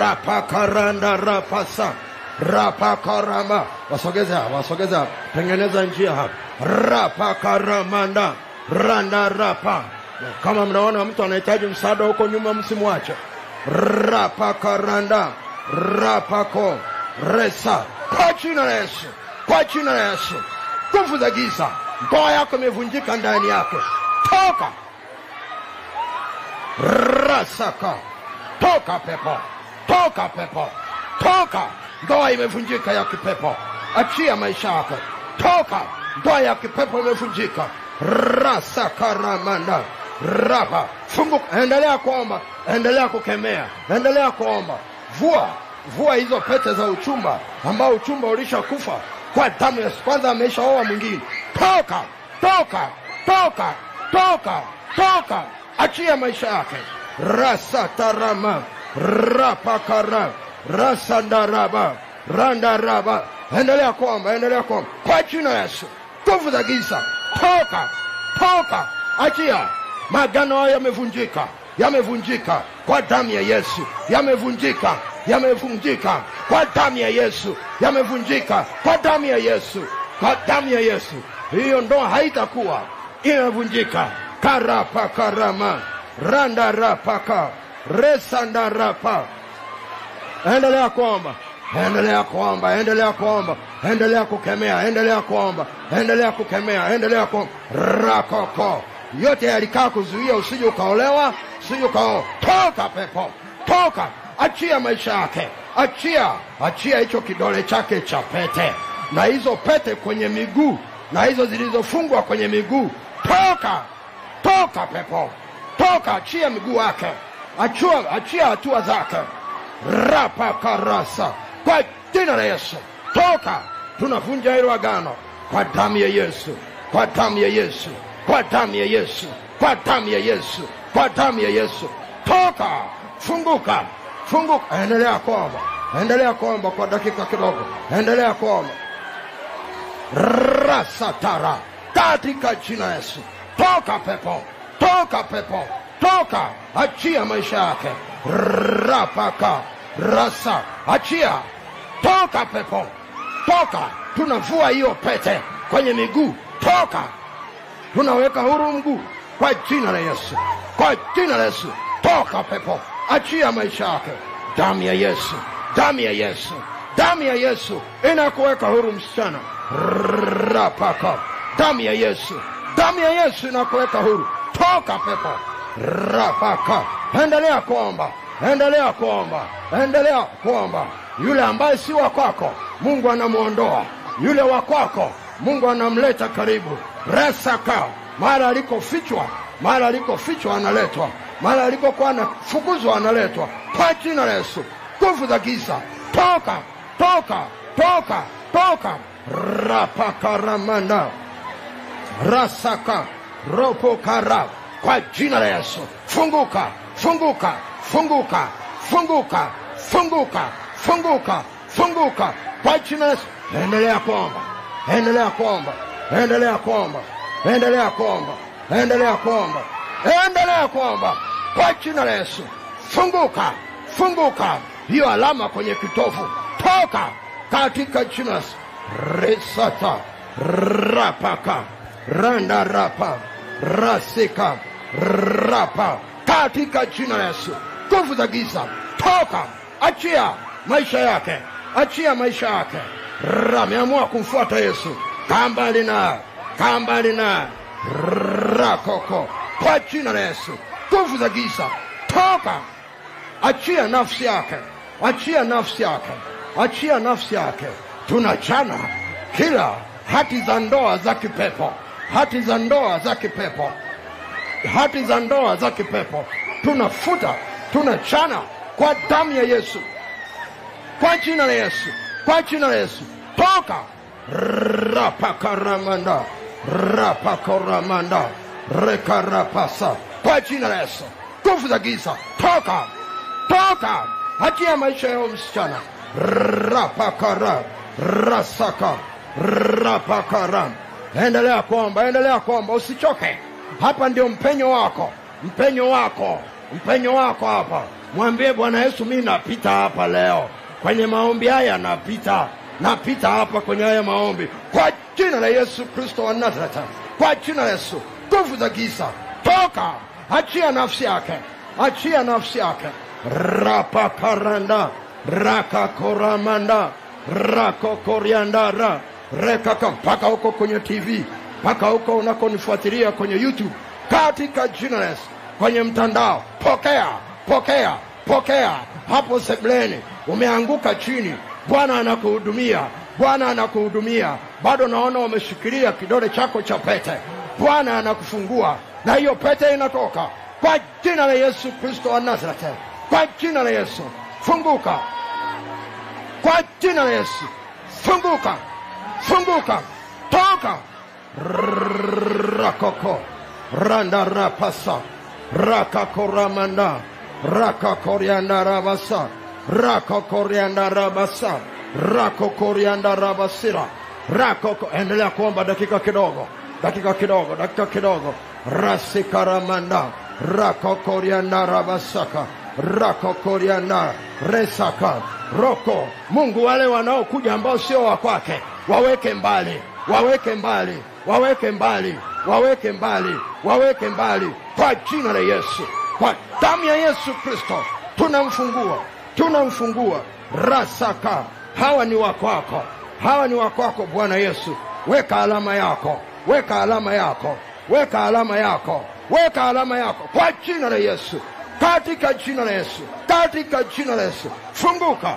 Rapakaranda rapasa, rapakarama. Wasogeze hapa, wasogeze hapa, tengeneza njia hapa. Rapakaramanda, randa rapa. Kama mnaona mtu anahitaji msaada huko nyuma, msimwache. Rapakaranda, rapako, resa. Kwa jina la Yesu, kwa jina la Yesu, nguvu za giza, ndoa yako imevunjika ndani yake, toka. Rasaka, toka pepo, toka pepo, toka. Ndoa imevunjika ya kipepo, achia maisha yako, toka. Ndoa ya kipepo imevunjika. Rasaka ramanda, rapa. Funguka, endelea kuomba, endelea kukemea, endelea kuomba. Vua, vua hizo pete za uchumba, ambao uchumba ulishakufa kwa damu ya Yesu. Kwanza ameshaoa mwingine, toka, toka, toka, toka, toka. Achia maisha yake. Rasatarama, rapakara, rasandaraba, randaraba. Endelea kuomba, endelea kuomba kwa jina la Yesu. Nguvu za giza, toka, toka. Achia. Magano hayo yamevunjika, yamevunjika kwa damu ya Yesu, yamevunjika, yamevunjika kwa damu ya Yesu, yamevunjika kwa damu ya Yesu, kwa damu ya Yesu. Hiyo ndoa haitakuwa, imevunjika. Karapa karama, randa rapaka, resanda rapa. Endelea kuomba, endelea kuomba, endelea kuomba, endelea kukemea, endelea kuomba, endelea kukemea, endelea kuomba. Rakoko yote yalikaa kuzuia usije ukaolewa, usije ukaoa, toka pepo, toka. Achia maisha yake, achia, achia hicho kidole chake cha pete, na hizo pete kwenye miguu, na hizo zilizofungwa kwenye miguu, toka, toka pepo, toka. Achia miguu yake, achia, achia hatua zake. Rapa karasa kwa jina la Yesu, toka. Tunavunja hilo agano kwa damu ya Yesu, kwa damu ya Yesu, kwa damu ya Yesu, kwa damu ya Yesu, kwa damu ya Yesu. Toka, funguka, funguka. Endelea kuomba, endelea kuomba kwa dakika kidogo, endelea kuomba. Rasatara katika jina la Yesu, toka pepo, toka pepo, toka, achia maisha yake. Rapaka rasa, achia, toka pepo, toka. Tunavua hiyo pete kwenye miguu, toka. Tunaweka huru mguu kwa jina la Yesu, kwa jina la Yesu. Toka pepo, achia maisha yake. Damu ya Yesu, damu ya Yesu, damu ya Yesu inakuweka huru msichana. Rapaka, damu ya Yesu, damu ya Yesu inakuweka huru. Toka pepo. Rapaka, endelea kuomba, endelea kuomba, endelea kuomba. Yule ambaye si wa kwako, Mungu anamuondoa. Yule wa kwako, Mungu anamleta karibu. Resaka, mara alikofichwa, mara alikofichwa analetwa, mara alikokuwa anafukuzwa analetwa. Kwa jina la Yesu, nguvu za giza, toka, toka, toka, toka. Rapaka ramanda, rasaka, ropo kara. Kwa jina la Yesu, funguka, funguka, funguka, funguka, funguka, funguka, funguka. Kwa jina la Yesu, endelea kuomba, endelea kuomba, endelea kuomba, endelea kuomba, endelea kuomba, endelea kuomba. Kwa jina la Yesu, funguka, funguka. Hiyo alama kwenye kitovu, toka katika jina la Yesu. Resata, rapaka, randa rapa, rasika, rapa, katika jina la Yesu. Nguvu za giza, toka, achia maisha yake, achia maisha yake. Ameamua kumfuata Yesu, kambali na, kambali na, rakoko. Kwa jina la Yesu, nguvu za giza, toka, achia nafsi yake, achia nafsi yake, achia nafsi yake. Tunachana kila hati za ndoa za kipepo, hati za ndoa za kipepo, hati za ndoa za kipepo. Tunafuta, tunachana kwa damu ya Yesu, kwa jina la Yesu, kwa jina la Yesu. Toka. Rapakaramanda, rapakoramanda, rekarapasa. Kwa jina la Yesu, nguvu za giza, toka, toka. Achia maisha yao msichana. Rapakara, rasaka, rapakara. Endelea kuomba, endelea kuomba, usichoke. Hapa ndio mpenyo wako, mpenyo wako, mpenyo wako hapa. Mwambie Bwana Yesu, mimi napita hapa leo kwenye maombi haya, napita hapa kwenye haya maombi. Kwa jina la Yesu Kristo wa Nazareth, kwa jina la Yesu, nguvu za giza, toka. Achia nafsi yake, achia nafsi yake. Rapakaranda, rakakoramanda, rakokoriandara, rekaka. Mpaka huko kwenye TV, mpaka huko unakonifuatilia kwenye YouTube, katika jina la Yesu, kwenye mtandao, pokea, pokea, pokea. Hapo sebleni umeanguka chini, Bwana anakuhudumia, Bwana anakuhudumia. Bado naona umeshikilia kidole chako cha pete, Bwana anakufungua na hiyo pete inatoka kwa jina la Yesu Kristo wa Nazareth. Kwa jina la Yesu, funguka. Kwa jina la Yesu, funguka, funguka, toka. Rakoko, randa rapasa, rakakoramanda, rakakorianda rabasa, rakokorianda rabasa, rakokorianda rabasira, rakoko. Endelea kuomba dakika kidogo, dakika kidogo, dakika kidogo. Rasikaramanda, rakokorianda rabasaka, rakokorianda resaka, roko. Mungu, wale wanaokuja ambao sio wa kwake, waweke mbali, waweke mbali, waweke mbali, waweke mbali, waweke mbali. Kwa jina la Yesu, kwa damu ya Yesu Kristo, tunamfungua, tunamfungua. Rasaka, hawa ni wakwako, hawa ni wakwako. Bwana Yesu, weka alama yako, weka alama yako, weka alama yako, weka alama yako kwa jina la Yesu, katika jina la Yesu, katika jina la Yesu. Funguka.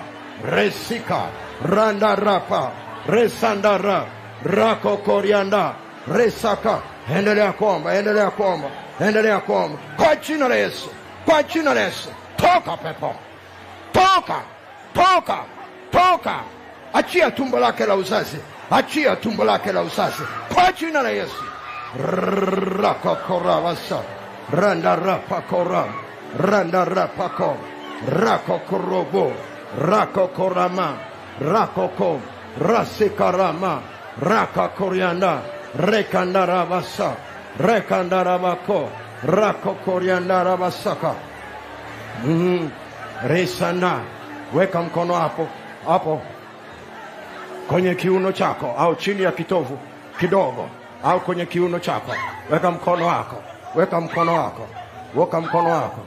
Resika, randa rapa, resandara, rako korianda, resaka. Endelea kuomba, endelea kuomba, endelea kuomba kwa jina la Yesu, kwa jina la Yesu. Toka pepo, toka, toka, toka. Achia tumbo lake la uzazi, achia tumbo lake la uzazi kwa jina la Yesu. Rakokoravasa, randa rapakora, randa rapako, rakokorobo, rakokorama, rakoko, rasikarama, rakakorianda, rekandarabasa, rekandarabako, Rako korianda rabasaka. Resana. Weka mkono hapo. Hapo. Kwenye kiuno chako au chini ya kitovu kidogo au kwenye kiuno chako. Weka mkono wako. Weka mkono wako. Weka mkono wako.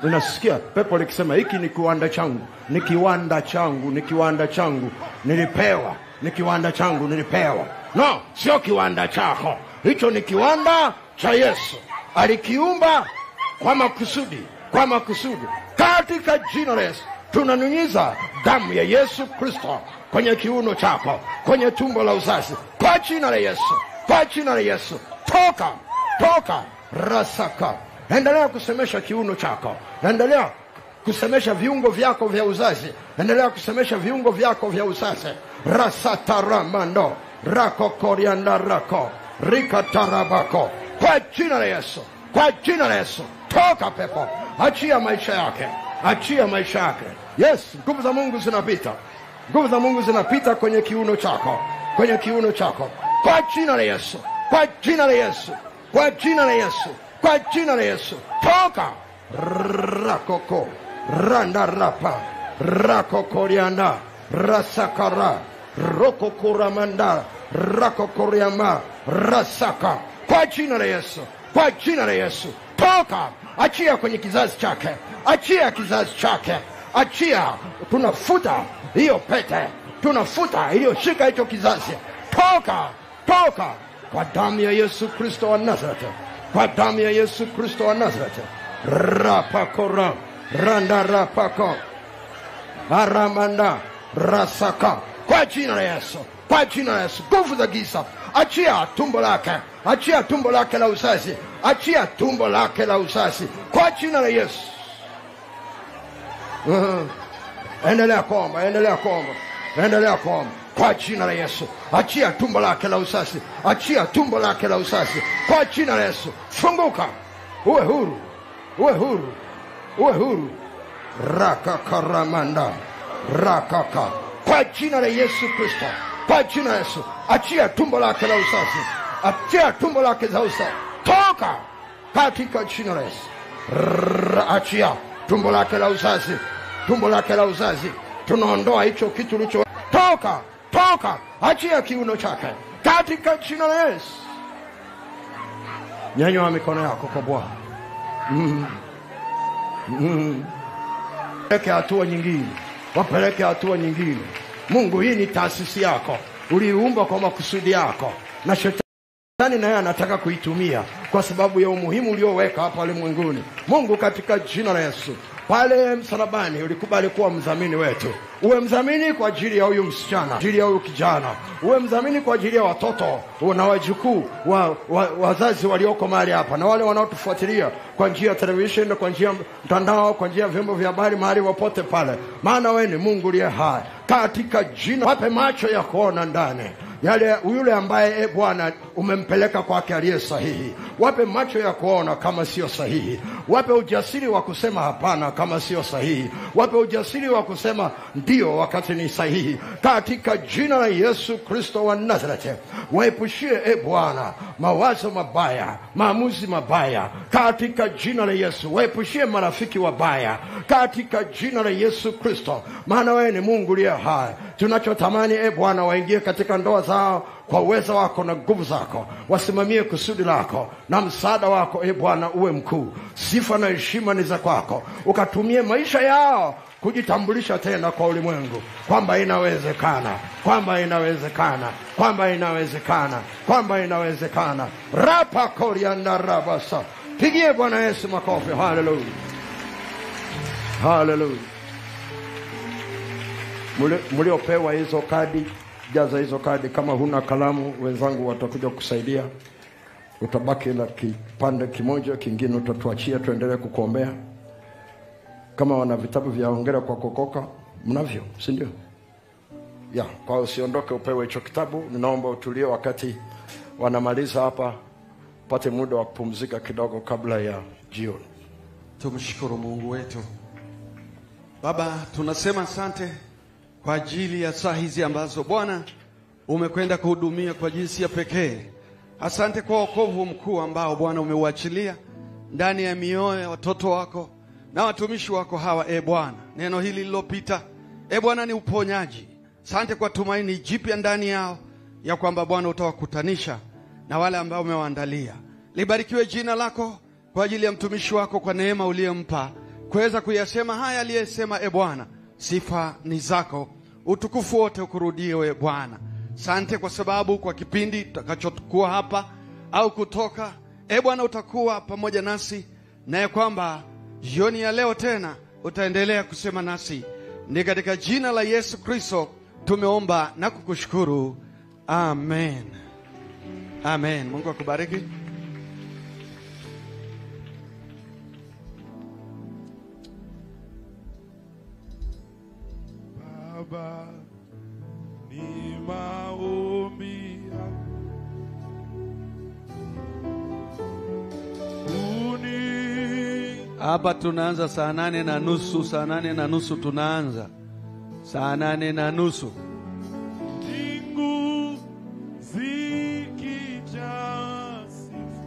Ninasikia pepo likisema hiki ni kiwanda changu. Ni kiwanda changu, ni kiwanda changu. Nilipewa. Ni kiwanda changu nilipewa. No, sio kiwanda chako. Hicho ni kiwanda cha Yesu. Alikiumba kwa makusudi, kwa makusudi. Katika jina la Yesu tunanyunyiza damu ya Yesu Kristo kwenye kiuno chako, kwenye tumbo la uzazi. Kwa jina la Yesu, kwa jina la Yesu. Toka, toka, rasaka. Endelea kusemesha kiuno chako. Endelea kusemesha viungo vyako vya uzazi. Endelea kusemesha viungo vyako vya uzazi. Rasataramando, rako korianda rako, rikatarabako. Kwa jina la Yesu, kwa jina la Yesu. Toka pepo, achia maisha yake, achia maisha yake. Yes, nguvu za Mungu zinapita. Nguvu za Mungu zinapita kwenye kiuno chako, kwenye kiuno chako. Kwa jina la Yesu, kwa jina la Yesu, kwa jina la Yesu, kwa jina la Yesu. Toka. Rakoko, randa rapa, rakokorianda, rasakara, rokokoramanda, rakokoriama, rasaka. Kwa jina la Yesu, kwa jina la Yesu. Toka. Achia kwenye kizazi chake, achia kizazi chake, achia. Tunafuta hiyo pete, tunafuta iliyoshika hicho kizazi. Toka, toka kwa damu ya Yesu Kristo wa Nazareth, kwa damu ya Yesu Kristo wa Nazareth. Rapakora, randa rapako, aramanda, rasaka. Kwa jina la Yesu, kwa jina la Yesu. Nguvu za giza, achia tumbo lake, achia tumbo lake la uzazi, achia tumbo lake la uzazi. Kwa jina la Yesu. Endelea kuomba, endelea kuomba, endelea kuomba. Kwa jina la Yesu, achia tumbo lake la uzazi, achia tumbo lake la uzazi. Kwa jina la Yesu, funguka, uwe huru, uwe huru, uwe huru. Rakakaramanda, rakaka. Kwa jina la Yesu Kristo, kwa jina la Yesu, achia tumbo lake la uzazi, achia tumbo lake la uzazi. Toka katika jina la Yesu. Achia tumbo lake la uzazi, tumbo lake la uzazi. Tunaondoa hicho kitu ulicho. Toka, toka, achia kiuno chake katika jina la Yesu. Nyanyua mikono yako kwa Bwana. Peleke hatua nyingine, wapeleke hatua nyingine. Mungu, hii ni taasisi yako, uliumba kwa makusudi yako, na Shetani naye anataka kuitumia kwa sababu ya umuhimu ulioweka hapa ulimwenguni. Mungu, katika jina la Yesu, pale msalabani ulikubali kuwa mdhamini wetu. Uwe mdhamini kwa ajili ya huyu msichana, ajili ya huyu kijana. Uwe mdhamini kwa ajili ya watoto na wajukuu wazazi walioko mahali hapa, na wale wanaotufuatilia kwa njia ya television, kwa njia ya mtandao, kwa njia ya vyombo vya habari, mahali wapote pale. Maana wewe ni Mungu aliye hai. Katika jina, wape macho ya kuona ndani yule ambaye Bwana umempeleka kwake aliye sahihi. Wape macho ya kuona kama sio sahihi. Wape ujasiri wa kusema hapana kama sio sahihi. Wape ujasiri wa kusema ndio wakati ni sahihi. Katika jina la Yesu Kristo wa Nazareth, waepushie Bwana mawazo mabaya, maamuzi mabaya. Katika jina la Yesu, waepushie marafiki wabaya. Katika jina la Yesu Kristo, maana wewe ni Mungu aliye hai. Tunachotamani Bwana, waingie katika ndoa zao kwa uwezo wako na nguvu zako. Wasimamie kusudi lako na msaada wako Bwana uwe mkuu. Sifa na heshima ni za kwako. Ukatumie maisha yao kujitambulisha tena kwa ulimwengu kwamba inawezekana, kwamba inawezekana, kwamba inawezekana, kwamba inawezekana. Rapa korianda rabasa. Pigie Bwana Yesu makofi. Hallelujah, hallelujah. Mliopewa hizo kadi, jaza hizo kadi. Kama huna kalamu, wenzangu watakuja kusaidia. Utabaki na kipande kimoja, kingine utatuachia tuendelee kukuombea. Kama wana vitabu vya hongera kwa kokoka, mnavyo, si ndio? Ya, kwa usiondoke upewe hicho kitabu. Ninaomba utulie wakati wanamaliza hapa, pate muda wa kupumzika kidogo kabla ya jioni. Tumshukuru Mungu wetu. Baba, tunasema asante kwa ajili ya saa hizi ambazo Bwana umekwenda kuhudumia kwa jinsi ya pekee. Asante kwa wokovu mkuu ambao Bwana umeuachilia ndani ya mioyo ya watoto wako na watumishi wako hawa. Bwana, neno hili lilopita, Bwana, ni uponyaji. Asante kwa tumaini jipya ndani yao, ya kwamba Bwana utawakutanisha na wale ambao umewaandalia. Libarikiwe jina lako kwa ajili ya mtumishi wako, kwa neema uliyompa kuweza kuyasema haya aliyesema. Bwana, sifa ni zako, utukufu wote ukurudie Bwana. Asante kwa sababu kwa kipindi tutakachokuwa hapa au kutoka, Bwana utakuwa pamoja nasi, na ya kwamba jioni ya leo tena utaendelea kusema nasi. Ni katika jina la Yesu Kristo tumeomba na kukushukuru. Amen. Amen. Mungu akubariki. Baba, ni maombi hapa. Tunaanza saa 8:30. Saa 8:30 tunaanza. Saa 8:30. Mbingu zikijaa sifa.